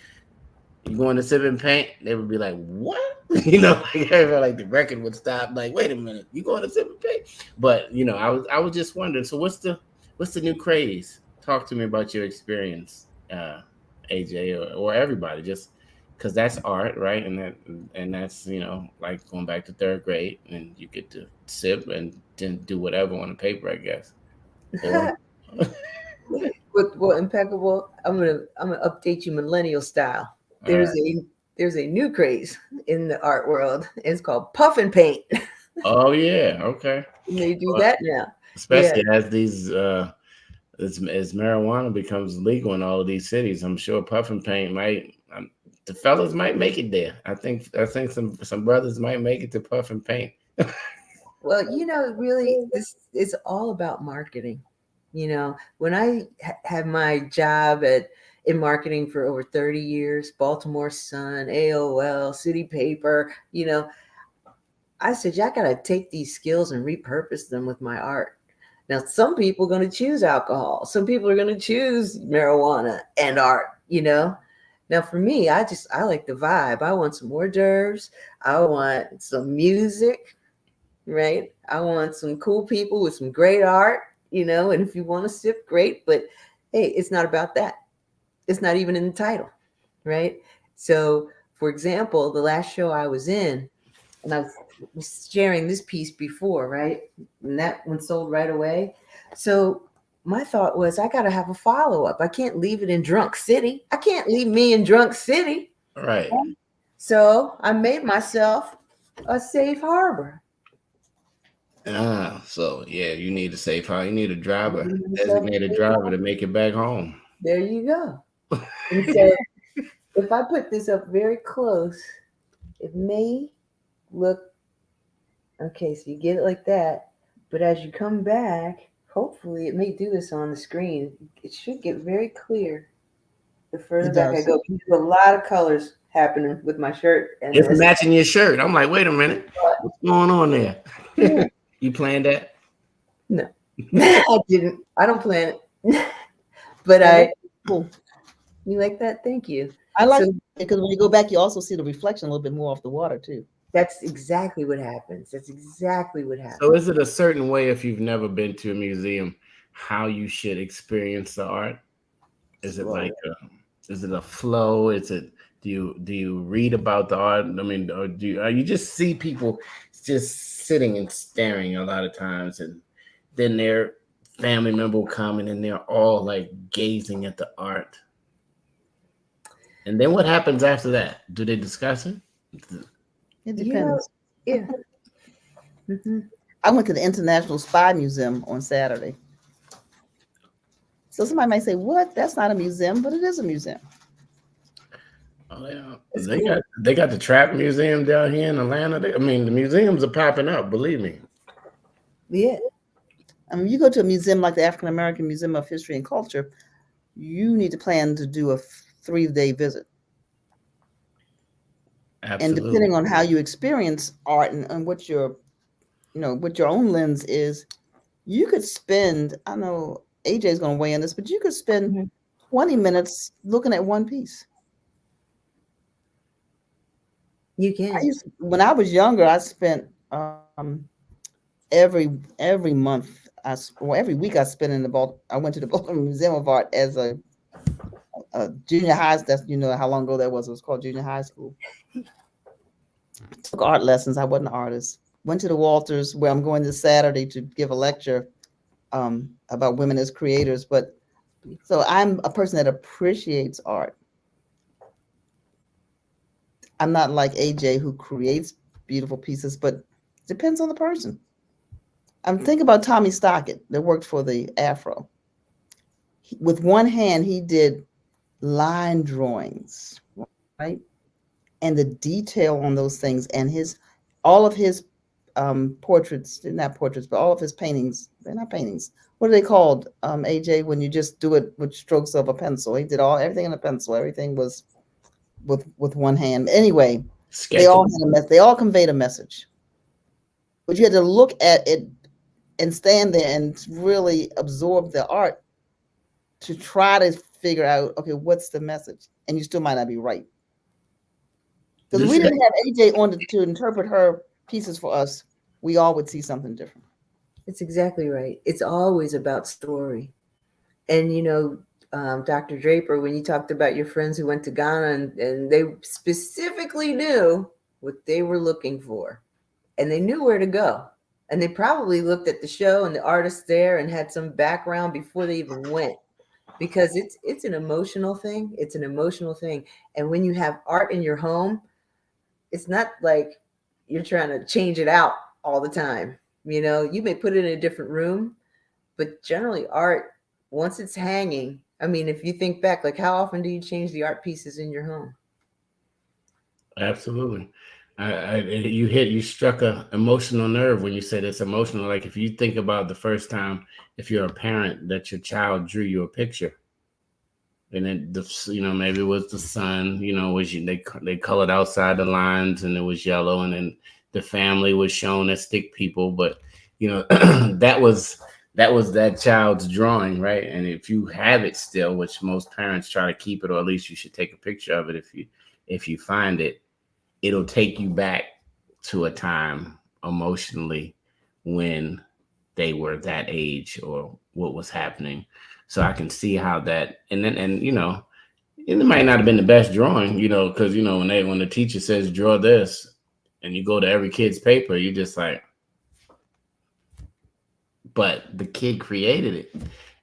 Speaker 1: you going to sip and paint. They would be like, "What?" Like everybody, like the record would stop. Like, wait a minute, you going to sip and paint? But I was just wondering. So what's the new craze? Talk to me about your experience, AJ, or everybody, just because that's art, right? And that's like going back to third grade, and you get to sip and then do whatever on the paper, I guess. Or
Speaker 4: Well, impeccable. I'm gonna update you millennial style.
Speaker 1: all
Speaker 4: There's
Speaker 1: right.
Speaker 4: a new craze in the art world. It's called puff and paint.
Speaker 1: Oh yeah, okay.
Speaker 4: They do
Speaker 1: Well,
Speaker 4: that now. Yeah.
Speaker 1: especially as these as marijuana becomes legal in all of these cities, I'm sure puffing paint might the fellas might make it there. I think some brothers might make it to puffing paint.
Speaker 4: Well, really, this is all about marketing. When I had my job in marketing for over 30 years, Baltimore Sun, AOL, City Paper, I said, "Yeah, I got to take these skills and repurpose them with my art." Now, some people are going to choose alcohol. Some people are going to choose marijuana and art. Now, for me, I like the vibe. I want some hors d'oeuvres. I want some music, right? I want some cool people with some great art. And if you want to sip, great. But hey, it's not about that. It's not even in the title, right? So, for example, the last show I was in, and I was sharing this piece before, right? And that one sold right away. So my thought was, I got to have a follow up. I can't leave it in Drunk City. I can't leave me in Drunk City.
Speaker 1: Right.
Speaker 4: So I made myself a safe harbor.
Speaker 1: So yeah, you need a safe house. You need a driver,
Speaker 4: Made myself a
Speaker 1: designated
Speaker 4: safe
Speaker 1: driver
Speaker 4: harbor.
Speaker 1: to make it back home.
Speaker 4: There you go. And so if I put this up very close, it may look okay. So you get it like that. But as you come back, hopefully it may do this on the screen. It should get very clear the further
Speaker 2: It
Speaker 4: back I
Speaker 2: does.
Speaker 4: go. There's a lot of colors happening with my shirt and
Speaker 1: It's
Speaker 4: this.
Speaker 1: matching your shirt. I'm like, wait a minute, what's going on there?
Speaker 4: Yeah.
Speaker 1: You planned that?
Speaker 4: No, I didn't. I don't plan it. But
Speaker 2: Yeah, that's cool.
Speaker 4: you like that? Thank you.
Speaker 2: I like
Speaker 4: So
Speaker 2: it because when you go back, you also see the reflection a little bit more off the water too.
Speaker 4: that's exactly what happens. That's exactly what happens.
Speaker 1: So is it a certain way if you've never been to a museum, how you should experience the art? Is it like
Speaker 2: Slow.
Speaker 1: is it a flow? Is it do you read about the art? I mean, or you just see people just sitting and staring a lot of times, and then their family member will come and they're all like gazing at the art. And then what happens after that? Do they discuss it?
Speaker 2: It
Speaker 4: You know,
Speaker 2: depends.
Speaker 4: yeah. Hmm.
Speaker 2: I went to the International Spy Museum on Saturday. So somebody might say, "What? That's not a museum," but it is a museum.
Speaker 1: Oh yeah,
Speaker 4: It's cool.
Speaker 1: they got the Trap Museum down here in Atlanta. I mean, the museums are popping up. Believe me.
Speaker 4: Yeah.
Speaker 2: I mean, you go to a museum like the African American Museum of History and Culture, you need to plan to do a 3-day visit. And
Speaker 1: Absolutely.
Speaker 2: depending on how you experience art and what your, what your own lens is, you could spend, I know AJ is going to weigh in this, but you could spend
Speaker 4: Mhm.
Speaker 2: 20 minutes looking at one piece.
Speaker 4: You can.
Speaker 2: When I was younger, I spent every month, every week I spent in the Baltimore. I went to the Baltimore Museum of Art as a junior high. That's how long ago that was. It was called junior high school. Took art lessons. I wasn't an artist. Went to the Walters, where I'm going this Saturday to give a lecture about women as creators. But so I'm a person that appreciates art. I'm not like AJ who creates beautiful pieces, but it depends on the person. I'm thinking about Tommy Stockett that worked for the Afro. With one hand, he did line drawings, right? And the detail on those things, and all of his portraits, they're not portraits, but all of his paintings, they're not paintings. What are they called, AJ, when you just do it with strokes of a pencil? He did everything in a pencil. Everything was with one hand. Anyway,
Speaker 1: Sketching.
Speaker 2: they all conveyed a message. But you had to look at it and stand there and really absorb the art to try to figure out, okay, what's the message? And you still might not be right. Because if
Speaker 1: This
Speaker 2: we
Speaker 1: is
Speaker 2: didn't have AJ on to interpret her pieces for us, we all would see something different.
Speaker 4: It's exactly right. It's always about story. And Dr. Draper, when you talked about your friends who went to Ghana and they specifically knew what they were looking for, and they knew where to go. And they probably looked at the show and the artists there and had some background before they even went, because it's an emotional thing. It's an emotional thing. And when you have art in your home, it's not like you're trying to change it out all the time. You may put it in a different room, but generally art, once it's hanging, I mean, if you think back, like how often do you change the art pieces in your home?
Speaker 1: absolutely. You struck a emotional nerve when you said it's emotional. Like if you think about the first time, if you're a parent that your child drew you a picture, and then maybe it was the sun, they colored outside the lines and it was yellow, and then the family was shown as stick people, but that was that child's drawing, right? And if you have it still, which most parents try to keep it, or at least you should take a picture of it if you find it, it'll take you back to a time emotionally when they were that age or what was happening. So I can see how that, and it might not have been the best drawing, because when the teacher says draw this, and you go to every kid's paper, you just like, but the kid created it,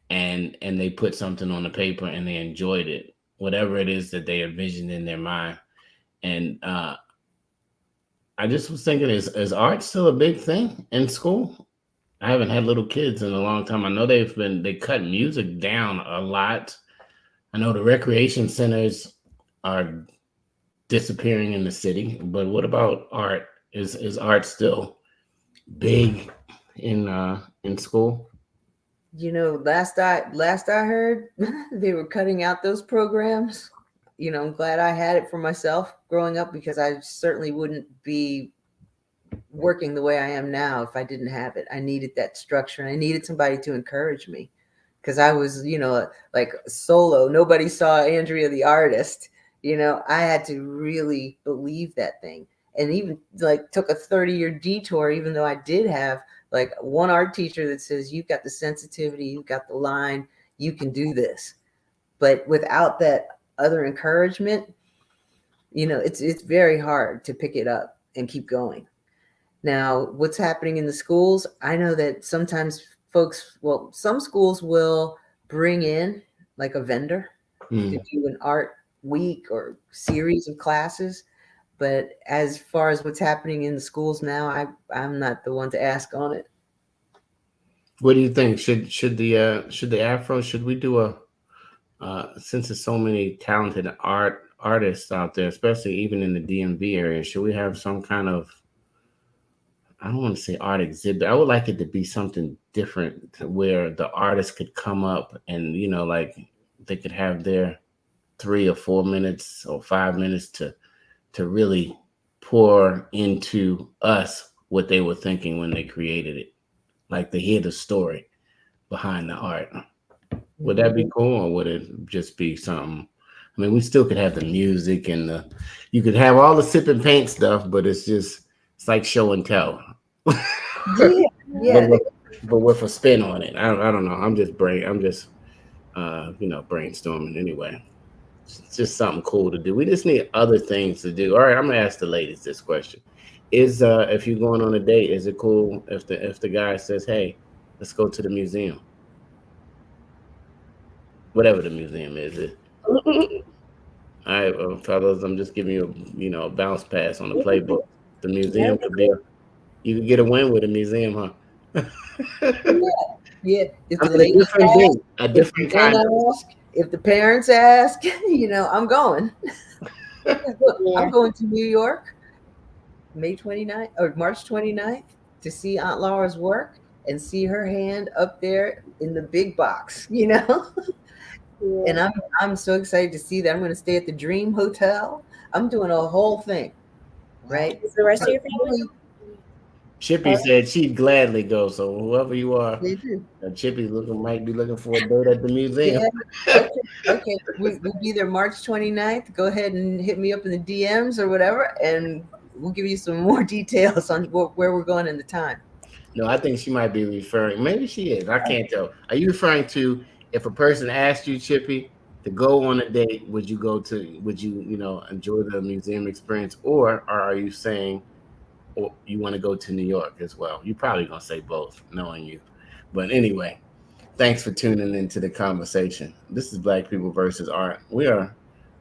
Speaker 1: and they put something on the paper and they enjoyed it, whatever it is that they envisioned in their mind. And I just was thinking, is art still a big thing in school? I haven't had little kids in a long time. I know they cut music down a lot. I know the recreation centers are disappearing in the city, but what about art? Is art still big in school?
Speaker 4: Last I heard, they were cutting out those programs. I'm glad I had it for myself growing up, because I certainly wouldn't be working the way I am now if I didn't have it. I needed that structure, and I needed somebody to encourage me, because I was, like solo. Nobody saw Andrea the artist. I had to really believe that thing, and even like took a 30-year detour, even though I did have like one art teacher that says, you've got the sensitivity, you've got the line, you can do this. But without that other encouragement, it's very hard to pick it up and keep going. Now, what's happening in the schools? I know that sometimes some schools will bring in like a vendor to
Speaker 1: Mm.
Speaker 4: do an art week or series of classes. But as far as what's happening in the schools now, I'm not the one to ask on it.
Speaker 1: What do you think? Should the Afro, should we do a since there's so many talented artists out there, especially even in the DMV area, should we have some kind of, I don't want to say art exhibit. I would like it to be something different to where the artist could come up and, like they could have their 3 or 4 minutes or 5 minutes to really pour into us what they were thinking when they created it. Like to hear the story behind the art. Would that be cool, or would it just be something? I mean, we still could have the music and you could have all the sip and paint stuff, but it's like show and tell.
Speaker 4: Yeah,
Speaker 1: but
Speaker 4: yeah,
Speaker 1: with, but with a spin on it. I don't know. I'm just brainstorming anyway. It's just something cool to do. We just need other things to do. All right, I'm gonna ask the ladies this question: Is if you're going on a date, is it cool if the guy says, "Hey, let's go to the museum, whatever the museum is"? All right, well, fellas, I'm just giving you a bounce pass on the playbook. The museum
Speaker 3: That's
Speaker 1: could be
Speaker 3: cool.
Speaker 1: you could get a win with a museum, huh?
Speaker 4: yeah, yeah. If
Speaker 1: I
Speaker 4: the
Speaker 1: mean, a
Speaker 4: ladies
Speaker 1: different
Speaker 4: ask,
Speaker 1: date, a
Speaker 4: if the
Speaker 1: different
Speaker 4: men
Speaker 1: kind of.
Speaker 4: ask, if the parents ask, I'm going. Yeah, look,
Speaker 3: Yeah.
Speaker 4: I'm going to New York May 29th or March 29th to see Aunt Laura's work and see her hand up there in the big box.
Speaker 3: Yeah.
Speaker 4: And I'm so excited to see that. I'm going to stay at the Dream Hotel. I'm doing a whole thing,
Speaker 2: Wow.
Speaker 4: right?
Speaker 3: Is the rest
Speaker 4: So
Speaker 3: of your family
Speaker 4: really,
Speaker 1: Chippy
Speaker 4: uh,
Speaker 1: said she'd gladly go. So whoever you are,
Speaker 2: They do.
Speaker 1: Chippy might be looking for a date at the museum.
Speaker 4: yeah, okay, okay. We'll be there March 29th. Go ahead and hit me up in the DMs or whatever, and we'll give you some more details on where we're going and the time.
Speaker 1: No, I think she might be referring. Maybe she is. I can't tell. Are you referring to if a person asked you, Chippy, to go on a date? Would you go to? Would you enjoy the museum experience, or are you saying, or you want to go to New York as well? You're probably gonna say both, knowing you. But anyway, thanks for tuning into the conversation. This is Black People versus Art. We are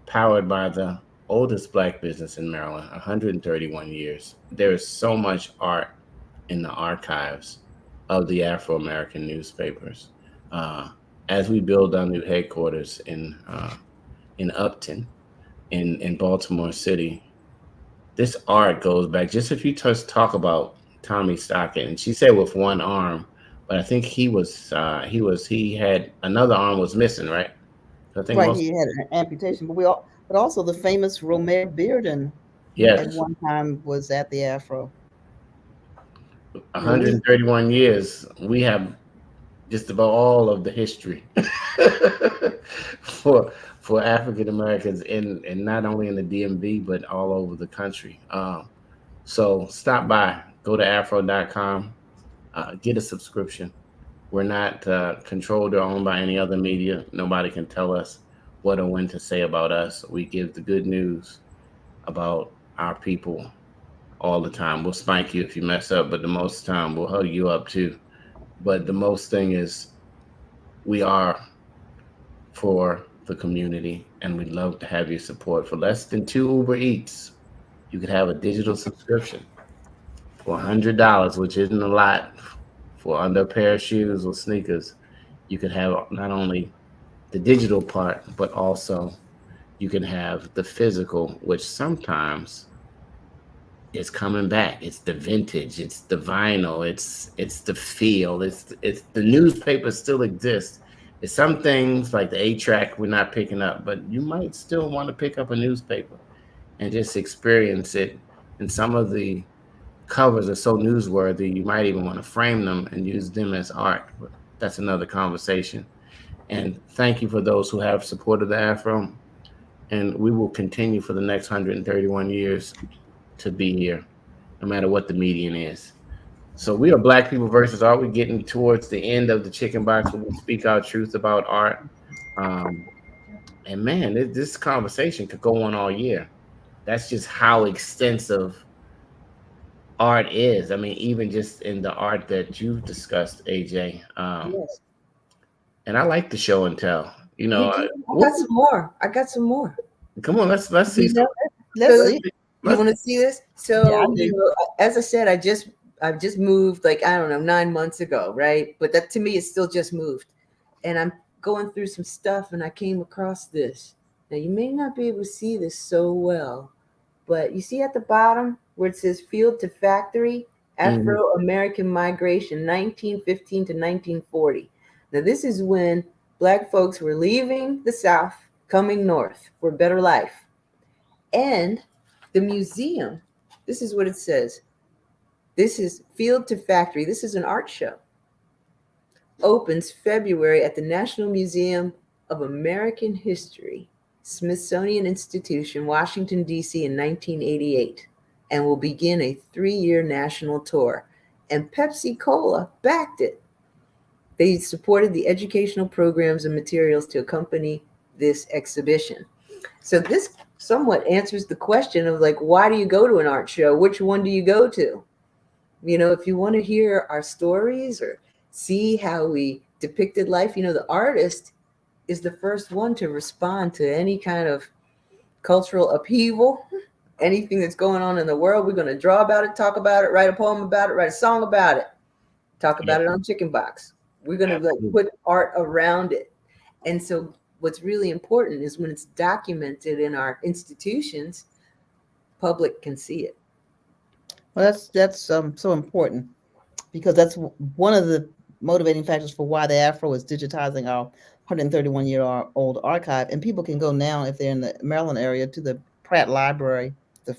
Speaker 1: powered by the oldest Black business in Maryland, 131 years. There is so much art in the archives of the Afro American newspapers. Uh, as we build our new headquarters in Upton, in Baltimore City, this art goes back. Just if you just talk about Tommy Stockton, and she said with one arm, but I think he had another arm was missing, right? I think
Speaker 2: Right,
Speaker 1: most
Speaker 2: he had an amputation, but also the famous Romare Bearden at
Speaker 1: yes,
Speaker 2: one time was at the Afro.
Speaker 3: Mm.
Speaker 1: 131 years. We have just about all of the history for African Americans in and not only in the DMV but all over the country. So stop by, go to afro.com, get a subscription. We're not controlled or owned by any other media. Nobody can tell us what or when to say about us. We give the good news about our people all the time. We'll spank you if you mess up, but the most time we'll hug you up too. But the most thing is we are for the community, and we'd love to have your support. For less than two Uber Eats, you could have a digital subscription for $100, which isn't a lot for under a pair of shoes or sneakers. You could have not only the digital part, but also you can have the physical, which sometimes is coming back. It's the vintage, it's the vinyl, it's the feel, it's the newspaper still exists. It's some things like the 8 track we're not picking up, but you might still want to pick up a newspaper and just experience it. And some of the covers are so newsworthy, you might even want to frame them and use them as art. But that's another conversation. And thank you for those who have supported the Afro. And we will continue for the next 131 years to be here, no matter what the median is. So we are Black People versus Art. We're getting towards the end of the chicken box where we speak our truth about art. Um, and man, this conversation could go on all year. That's just how extensive art is. I mean, even just in the art that you've discussed, AJ.
Speaker 4: Yes,
Speaker 1: And I like the show and tell. You
Speaker 4: you
Speaker 1: know,
Speaker 4: do. I got some more. I got some more.
Speaker 1: come on, let's see
Speaker 4: You
Speaker 1: some.
Speaker 4: know,
Speaker 2: Let's
Speaker 4: so
Speaker 1: Let's
Speaker 2: see.
Speaker 1: see.
Speaker 4: you
Speaker 1: Let's
Speaker 4: want to see this?
Speaker 2: Yeah, I
Speaker 4: So,
Speaker 2: do.
Speaker 4: as I said, I've just moved like I don't know 9 months ago, right? But that to me is still just moved, and I'm going through some stuff, and I came across this. Now you may not be able to see this so well, but you see at the bottom where it says "Field to Factory:
Speaker 1: Mhm.
Speaker 4: Afro-American Migration, 1915 to 1940." Now this is when Black folks were leaving the South, coming north for a better life. And the museum, this is what it says. This is Field to Factory. This is an art show. Opens February at the National Museum of American History, Smithsonian Institution, Washington, D.C. in 1988, and will begin a 3-year national tour. And Pepsi Cola backed it. They supported the educational programs and materials to accompany this exhibition. So this somewhat answers the question of like, why do you go to an art show? Which one do you go to? If you want to hear our stories or see how we depicted life, the artist is the first one to respond to any kind of cultural upheaval, anything that's going on in the world. We're going to draw about it, talk about it, write a poem about it, write a song about it, talk
Speaker 1: Yeah,
Speaker 4: about it on Chicken Box. We're going to like
Speaker 1: absolutely.
Speaker 4: put art around it. And so what's really important is when it's documented in our institutions, public can see it.
Speaker 2: Well, that's so important because that's one of the motivating factors for why the Afro is digitizing our 131-year-old archive, and people can go now if they're in the Maryland area to the Pratt Library. The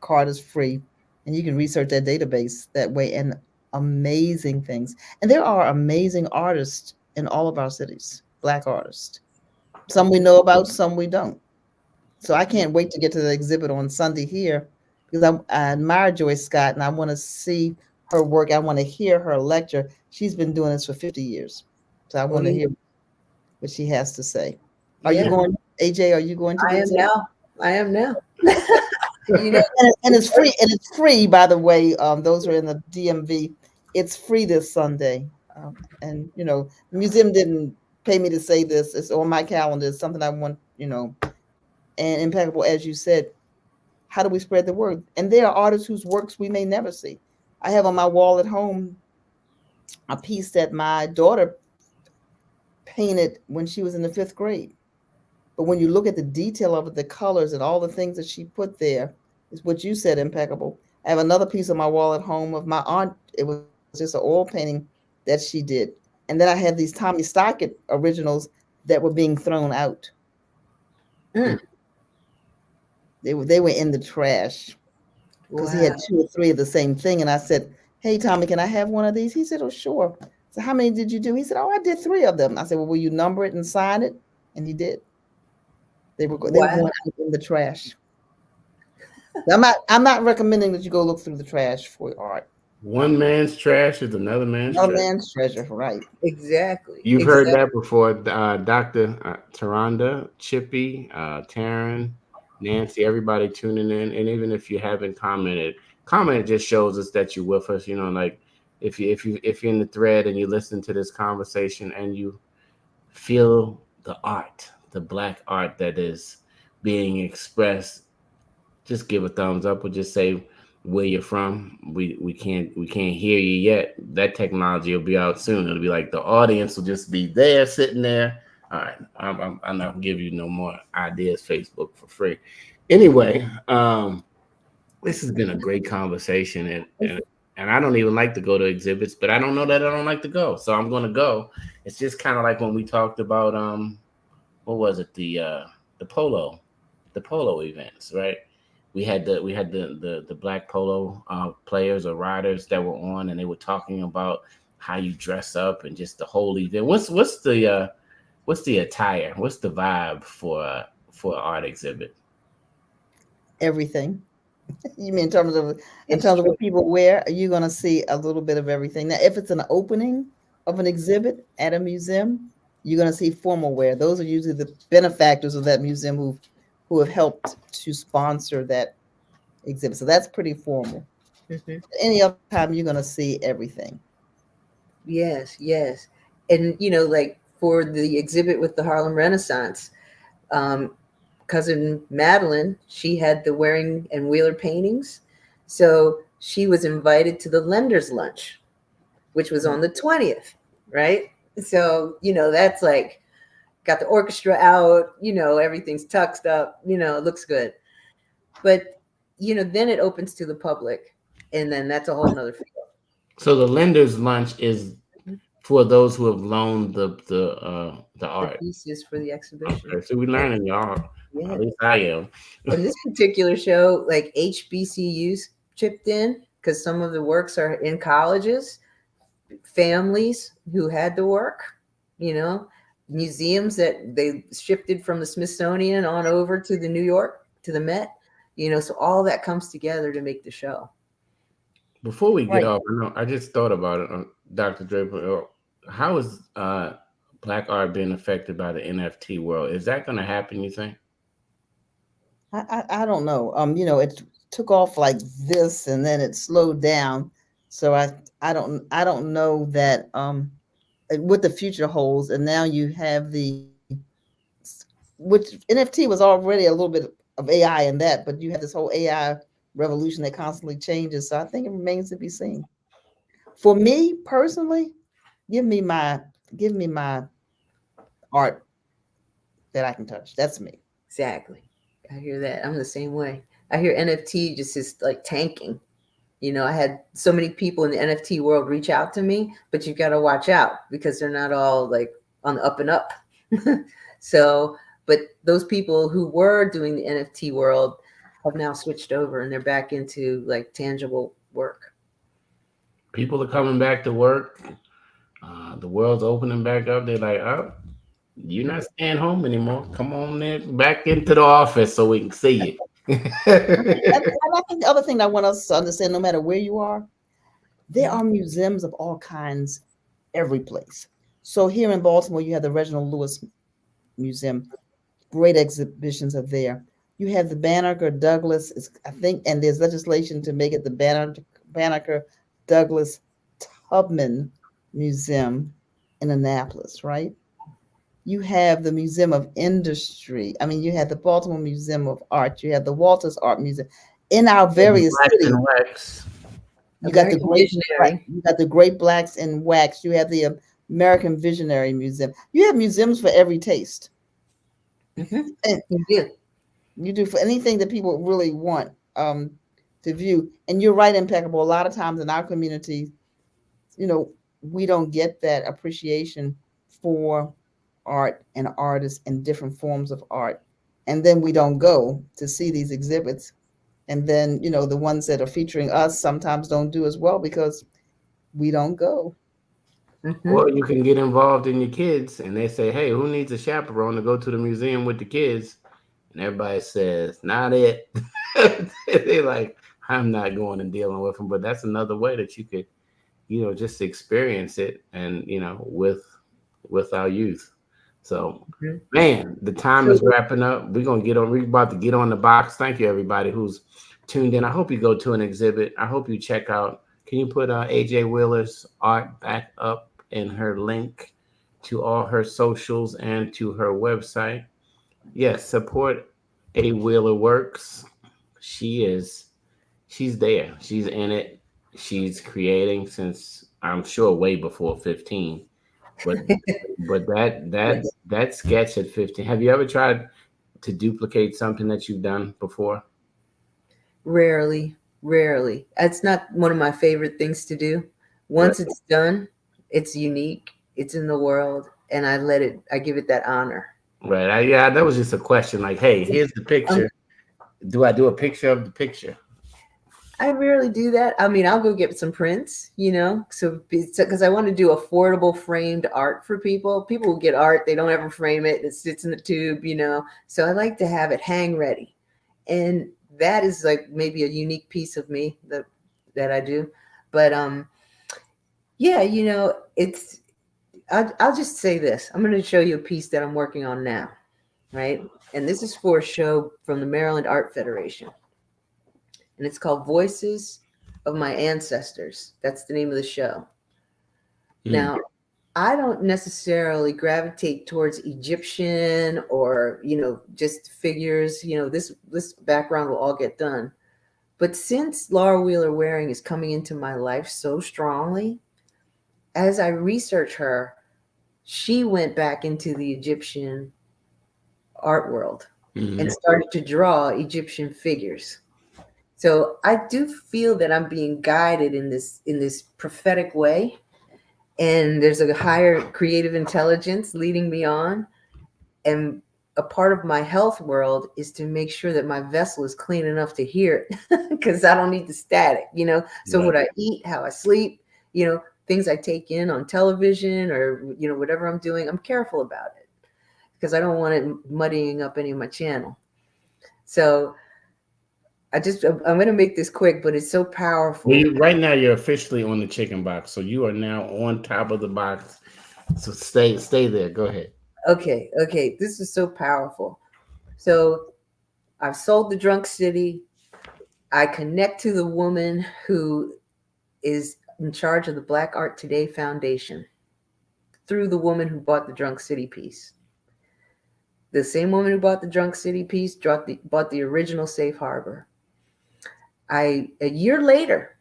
Speaker 2: card is free, and you can research that database that way, and amazing things. And there are amazing artists in all of our cities, Black artists. Some we know about, some we don't. So I can't wait to get to the exhibit on Sunday here because I admire Joyce Scott and I want to see her work. I want to hear her lecture. She's been doing this for 50 years. So I
Speaker 4: Oh,
Speaker 2: want to
Speaker 4: yeah.
Speaker 2: hear what she has to say. Are you
Speaker 4: Yeah,
Speaker 2: going, AJ? Are you going to
Speaker 4: I
Speaker 2: the
Speaker 4: am
Speaker 2: exhibit?
Speaker 4: now. I am now. you know,
Speaker 2: And
Speaker 4: it's
Speaker 2: it's free. And it's free, by the way. Those are in the DMV. It's free this Sunday. And the museum didn't pay me to say this. It's on my calendar. It's something I want. And impeccable, as you said. How do we spread the word? And there are artists whose works we may never see. I have on my wall at home a piece that my daughter painted when she was in the 5th grade. But when you look at the detail of it, the colors and all the things that she put there, is what you said, impeccable. I have another piece on my wall at home of my aunt. It was just an oil painting that she did. And then I have these Tommy Stockett originals that were being thrown out.
Speaker 4: mm,
Speaker 2: They were in the trash because he
Speaker 4: wow.
Speaker 2: had 2 or 3 of the same thing. And I said, "Hey, Tommy, can I have one of these?" He said, "Oh, sure." So how many did you do? He said, "Oh, I did 3 of them." I said, "Well, will you number it and sign it?" And he did. They were
Speaker 4: Wow.
Speaker 2: going out in the trash. I'm not recommending that you go look through the trash for art.
Speaker 1: One man's trash is another man's
Speaker 2: No
Speaker 1: treasure.
Speaker 2: man's treasure, right?
Speaker 4: Exactly.
Speaker 1: You've heard
Speaker 4: Exactly.
Speaker 1: that before, Dr. Taronda, Chippy, Taryn, Nancy, everybody tuning in. And even if you haven't commented, comment just shows us that you're with us. Like if you're in the thread and you listen to this conversation and you feel the art, the black art that is being expressed, just give a thumbs up or just say where you're from. We can't hear you yet. That technology will be out soon. It'll be like the audience will just be there sitting there. All right, I'm not gonna give you no more ideas. Facebook for free. Anyway, this has been a great conversation, and I don't even like to go to exhibits, but I don't know that I don't like to go, so I'm gonna go. It's just kind of like when we talked about what was it, the polo events, right? We had the black polo players or riders that were on, and they were talking about how you dress up and just the whole event. What's the attire? What's the vibe for an art exhibit?
Speaker 2: Everything. You mean in terms of
Speaker 4: True.
Speaker 2: what people wear? You're gonna see a little bit of everything. Now, if it's an opening of an exhibit at a museum, you're gonna see formal wear. Those are usually the benefactors of that museum who have helped to sponsor that exhibit. So that's pretty formal.
Speaker 4: Mhm.
Speaker 2: Any other time, you're going to see everything.
Speaker 4: Yes, yes. And, like for the exhibit with the Harlem Renaissance, um, cousin Madeline, she had the Waring and Wheeler paintings. So she was invited to the lenders lunch, which was on the 20th, right? So, that's like got the orchestra out, everything's tucked up, it looks good. But, then it opens to the public, and then that's a whole nother field.
Speaker 1: So the lender's lunch is
Speaker 4: Mhm.
Speaker 1: for those who have loaned the
Speaker 4: The
Speaker 1: art.
Speaker 4: pieces for the exhibition.
Speaker 1: Okay, so we
Speaker 4: Yeah.
Speaker 1: learning, y'all.
Speaker 4: Yeah.
Speaker 1: At least I am.
Speaker 4: And this particular show, like HBCUs chipped in because some of the works are in colleges, families who had to work, you know, museums that they shifted from the Smithsonian on over to the New York, to the Met, so all that comes together to make the show.
Speaker 1: Before we get
Speaker 2: Right.
Speaker 1: off, I just thought about it, Dr. Draper. How is black art being affected by the NFT world? Is that going to happen? You think?
Speaker 2: I don't know. It took off like this and then it slowed down. So I don't know that what the future holds. And now you have which NFT was already a little bit of AI in that, but you have this whole AI revolution that constantly changes. So I think it remains to be seen. For me personally, give me my give me my art that I can touch. That's me.
Speaker 4: Exactly. I hear that. I'm the same way. I hear NFT just is like tanking. I had so many people in the NFT world reach out to me, but you got to watch out because they're not all like on the up and up. So, but those people who were doing the NFT world have now switched over and they're back into like tangible work.
Speaker 1: People are coming back to work. The world's opening back up. They're like, oh, you're not staying home anymore. Come on in, back into the office so we can see you.
Speaker 2: And I think the other thing I want us to understand, no matter where you are, there are museums of all kinds every place. So here in Baltimore, you have the Reginald Lewis Museum. Great exhibitions are there. You have the Banneker Douglas, I think, and there's legislation to make it the Banneker Douglas Tubman Museum in Annapolis, right? You have the Museum of Industry. I mean, you have the Baltimore Museum of Art. You have the Walters Art Museum. In our various
Speaker 1: Blacks
Speaker 2: cities,
Speaker 1: and wax.
Speaker 2: you got the
Speaker 4: American
Speaker 2: great
Speaker 4: Visionary.
Speaker 2: you got the Great Blacks in Wax. You have the American Visionary Museum. You have museums for every taste.
Speaker 4: Mm-hmm.
Speaker 2: And
Speaker 4: You do.
Speaker 2: you do for anything that people really want to view. And you're right, Impeccable. A lot of times in our community, you know, we don't get that appreciation for art and artists and different forms of art. And then we don't go to see these exhibits. And then, the ones that are featuring us sometimes don't do as well because we don't go.
Speaker 4: Mm-hmm.
Speaker 1: Or you can get involved in your kids and they say, hey, who needs a chaperone to go to the museum with the kids? And everybody says, not it. They're like, I'm not going and dealing with them. But that's another way that you could, just experience it and, with our youth. So,
Speaker 4: Mm-hmm.
Speaker 1: man, the time
Speaker 4: So
Speaker 1: is wrapping up. We're about to get on the box. Thank you, everybody who's tuned in. I hope you go to an exhibit. I hope you check out. Can you put AJ Wheeler's art back up in her link to all her socials and to her website? Yes, support A Wheeler Works. She is, she's there. She's in it. She's creating since I'm sure way before 15. But that that
Speaker 4: yes,
Speaker 1: that sketch at 15. Have you ever tried to duplicate something that you've done before?
Speaker 4: rarely, rarely. That's not one of my favorite things to do.
Speaker 1: Right.
Speaker 4: Once it's done, it's unique, it's in the world, and I give it that honor.
Speaker 1: Right. Yeah, that was just a question. Like, hey, here's the
Speaker 4: Um,
Speaker 1: picture. Do I do a picture of the picture?
Speaker 4: I rarely do that. I mean, I'll go get some prints, so because I want to do affordable framed art for people. People will get art, they don't ever frame it, it sits in the tube. So I like to have it hang ready. And that is like maybe a unique piece of me that I do. But yeah, it's I'll just say this. I'm going to show you a piece that I'm working on now, right? And this is for a show from the Maryland Art Federation. And it's called Voices of my ancestors. That's the name of the show.
Speaker 1: Mm.
Speaker 4: Now, I don't necessarily gravitate towards Egyptian or, just figures, this background will all get done. But since Laura Wheeler Waring is coming into my life so strongly, as I research her, she went back into the Egyptian art world and started to draw Egyptian figures. So I do feel that I'm being guided in this prophetic way, and there's a higher creative intelligence leading me on. And a part of my health world is to make sure that my vessel is clean enough to hear it because I don't need the static, So
Speaker 1: Right.
Speaker 4: what I eat, how I sleep, things I take in on television or, whatever I'm doing, I'm careful about it because I don't want it muddying up any of my channel. So I'm going to make this quick, but it's so powerful.
Speaker 1: Well, right now you're officially on the chicken box, so you are now on top of the box. So stay there. Go ahead.
Speaker 4: Okay. This is so powerful. So I've sold the Drunk City. I connect to the woman who is in charge of the Black Art Today Foundation through the woman who bought the Drunk City piece. The same woman who bought the Drunk City piece bought the original Safe Harbor. A year later,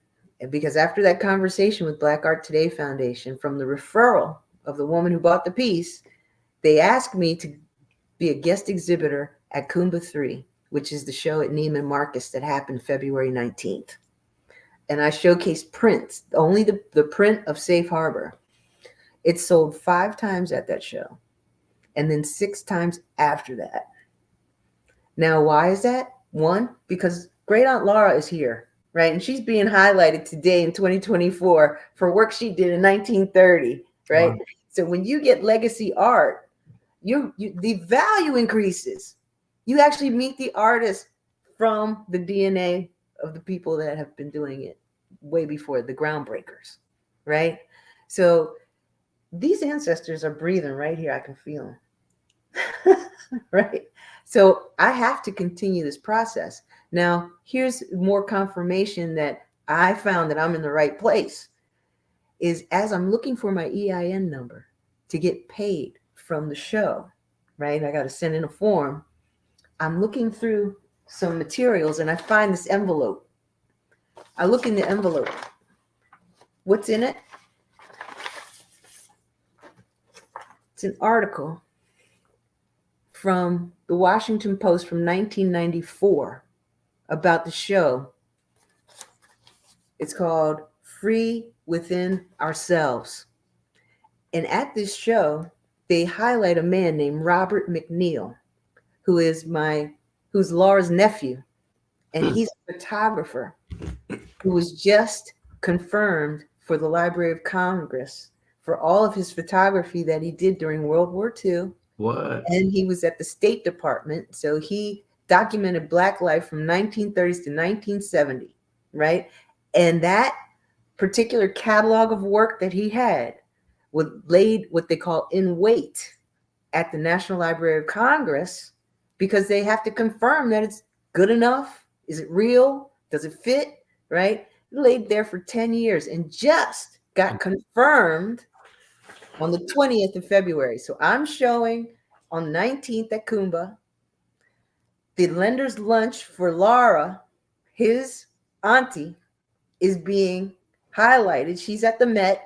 Speaker 4: because after that conversation with Black Art Today Foundation, from the referral of the woman who bought the piece, they asked me to be a guest exhibitor at Kumba 3, which is the show at Neiman Marcus that happened February 19th. And I showcased prints, only the print of Safe Harbor. It sold 5 times at that show, and then 6 times after that. Now, why is that? One, because Great Aunt Laura is here, right? And she's being highlighted today in 2024 for work she did in 1930, right? Wow. So when you get legacy art, the value increases. You actually meet the artist from the DNA of the people that have been doing it way before, the groundbreakers, right? So these ancestors are breathing right here. I can feel them, right? So I have to continue this process. Now, here's more confirmation that I found that I'm in the right place is as I'm looking for my EIN number to get paid from the show, right? I got to send in a form. I'm looking through some materials and I find this envelope. I look in the envelope. What's in it? It's an article from the Washington Post from 1994 about the show. It's called Free Within Ourselves. And at this show, they highlight a man named Robert McNeil, who's Laura's nephew. And he's a photographer who was just confirmed for the Library of Congress for all of his photography that he did during World War II.
Speaker 1: What?
Speaker 4: And he was at the State Department. So he documented Black life from 1930s to 1970, right? And that particular catalog of work that he had was laid what they call in wait at the National Library of Congress because they have to confirm that it's good enough. Is it real? Does it fit? Right? It laid there for 10 years and just got confirmed on the 20th of February. So I'm showing on the 19th at Kumba. The lender's lunch for Laura, his auntie, is being highlighted. She's at the Met.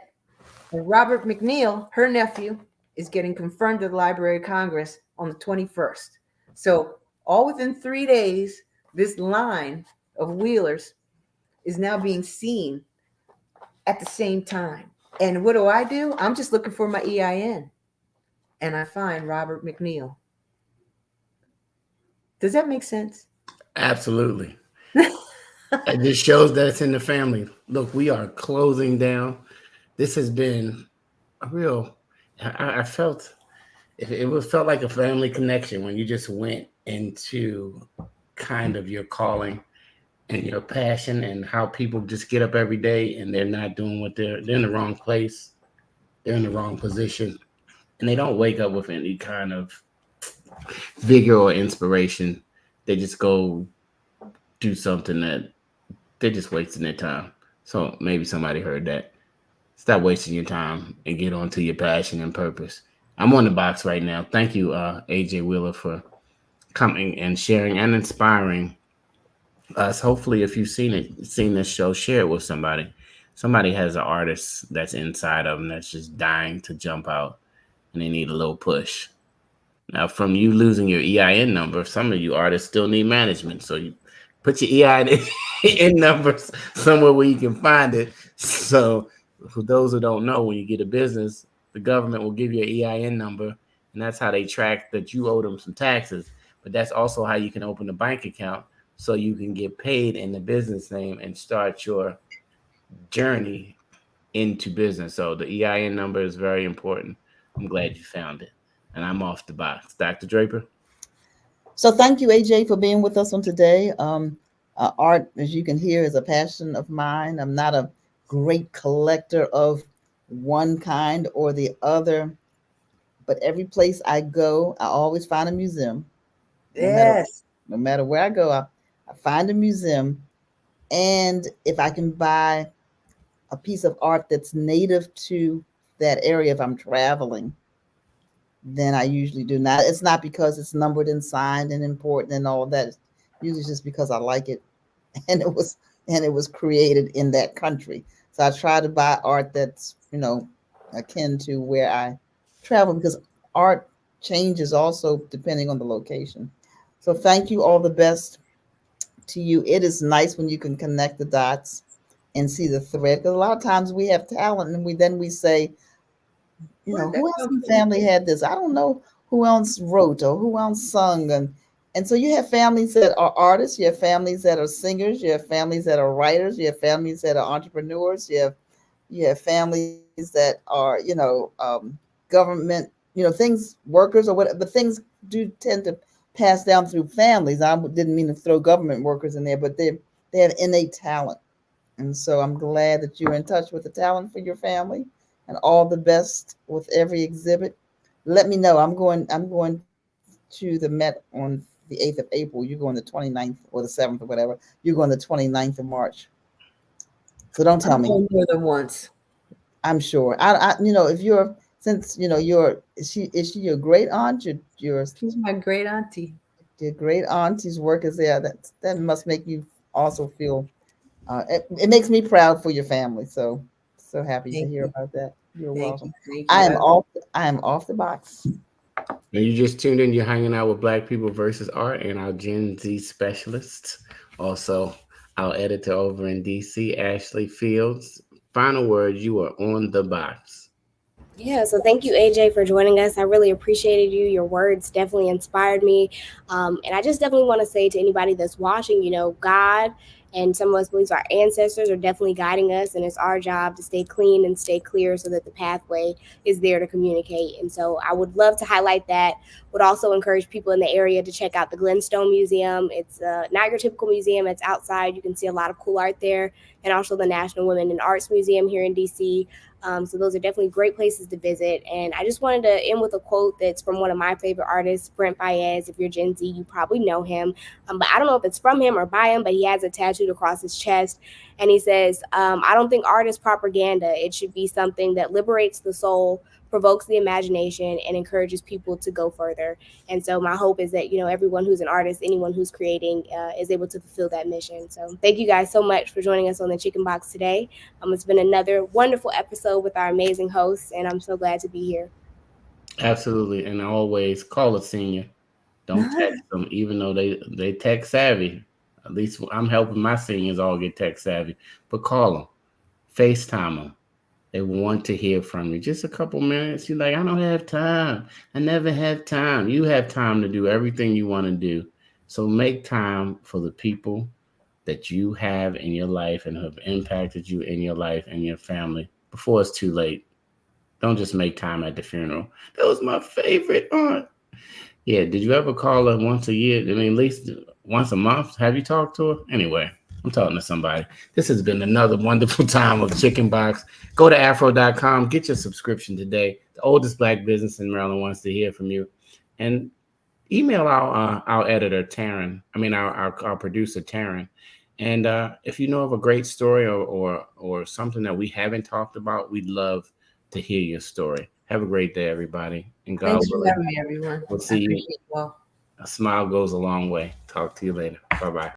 Speaker 4: And Robert McNeil, her nephew, is getting confirmed at the Library of Congress on the 21st. So all within 3 days, this line of Wheelers is now being seen at the same time. And what do? I'm just looking for my EIN. And I find Robert McNeil. Does that make sense?
Speaker 1: Absolutely. It just shows that it's in the family. Look, we are closing down. This has been a real, I felt, felt like a family connection when you just went into kind of your calling and your passion and how people just get up every day and they're not doing they're in the wrong place. They're in the wrong position and they don't wake up with any kind of vigor or inspiration. They just go do something that they're just wasting their time. So maybe somebody heard that. Stop wasting your time and get on to your passion and purpose. I'm on the box right now. Thank you, AJ Wheeler, for coming and sharing and inspiring us. Hopefully, if you've seen this show, share it with somebody. Somebody has an artist that's inside of them that's just dying to jump out, and they need a little push. Now, from you losing your EIN number, some of you artists still need management. So you put your EIN numbers somewhere where you can find it. So, for those who don't know, when you get a business, the government will give you an EIN number, and that's how they track that you owe them some taxes. But that's also how you can open a bank account so you can get paid in the business name and start your journey into business. So, the EIN number is very important. I'm glad you found it. And I'm off the box. Dr. Draper?
Speaker 2: So thank you, AJ, for being with us on today. Art, as you can hear, is a passion of mine. I'm not a great collector of one kind or the other, but every place I go, I always find a museum. No matter
Speaker 4: Yes.
Speaker 2: no matter where I go, I find a museum. And if I can buy a piece of art that's native to that area, if I'm traveling, then I usually do not. It's not because it's numbered and signed and important and all of that. It's usually just because I like it, and it was created in that country. So I try to buy art that's akin to where I travel, because art changes also depending on the location. So thank you. All the best to you. It is nice when you can connect the dots and see the thread, because a lot of times we have talent and we say,
Speaker 4: Where'd that
Speaker 2: who else
Speaker 4: come
Speaker 2: in the
Speaker 4: from?
Speaker 2: family had this? I don't know who else wrote or who else sung. And so you have families that are artists, you have families that are singers, you have families that are writers, you have families that are entrepreneurs, you have families that are, government, things, workers or whatever. But things do tend to pass down through families. I didn't mean to throw government workers in there, but they have innate talent. And so I'm glad that you're in touch with the talent for your family, and all the best with every exhibit. Let me know. I'm going to the Met on the 8th of April. You're going the 29th or the 7th or whatever. You're going the 29th of March. So don't tell
Speaker 4: I'm
Speaker 2: me.
Speaker 4: going more than once.
Speaker 2: I'm sure. If you're, since is she your great aunt?
Speaker 4: She's my great auntie.
Speaker 2: Your great auntie's work is there. That must make you also feel. It makes me proud for your family. So happy to
Speaker 4: Thank
Speaker 2: hear
Speaker 4: you.
Speaker 2: about that. You're
Speaker 4: Thank you.
Speaker 2: welcome.
Speaker 4: Thank
Speaker 2: I
Speaker 4: you.
Speaker 2: am off. I am off the box.
Speaker 1: And you just tuned in, you're hanging out with Black People versus Art and our Gen Z specialists. Also, our editor over in DC, Ashley Fields. Final words, you are on the box.
Speaker 3: Yeah, so thank you, AJ, for joining us. I really appreciated you. Your words definitely inspired me. And I just definitely want to say to anybody that's watching, God and some of us believe our ancestors are definitely guiding us, and it's our job to stay clean and stay clear so that the pathway is there to communicate. And so I would love to highlight that. Would also encourage people in the area to check out the Glenstone Museum. It's not your typical museum, it's outside. You can see a lot of cool art there, and also the National Women in Arts Museum here in DC. So those are definitely great places to visit. And I just wanted to end with a quote that's from one of my favorite artists, Brent Faiyaz. If you're Gen Z, you probably know him. But I don't know if it's from him or by him, but he has it tattooed across his chest. And he says, I don't think art is propaganda. It should be something that liberates the soul, provokes the imagination, and encourages people to go further. And so my hope is that, everyone who's an artist, anyone who's creating is able to fulfill that mission. So thank you guys so much for joining us on the Chicken Box today. It's been another wonderful episode with our amazing hosts, and I'm so glad to be here.
Speaker 1: Absolutely. And always call a senior. Don't text them, even though they tech savvy. At least I'm helping my seniors all get tech savvy. But call them, FaceTime them. They want to hear from you. Just a couple minutes. You're like, I don't have time. I never have time. You have time to do everything you want to do. So make time for the people that you have in your life and have impacted you in your life and your family before it's too late. Don't just make time at the funeral. That was my favorite aunt. Yeah, did you ever call her once a year? I mean, at least once a month? Have you talked to her? Anyway, I'm talking to somebody. This has been another wonderful time of Chicken Box. Go to afro.com, get your subscription today. The oldest Black business in Maryland wants to hear from you. And email our editor, Taryn. I mean, our producer, Taryn, And if you know of a great story or something that we haven't talked about, we'd love to hear your story. Have a great day, everybody. And God
Speaker 4: Thanks for
Speaker 1: willing,
Speaker 4: having me, everyone.
Speaker 1: we'll
Speaker 4: I
Speaker 1: see you.
Speaker 4: appreciate you all.
Speaker 1: A smile goes a long way. Talk to you later. Bye bye.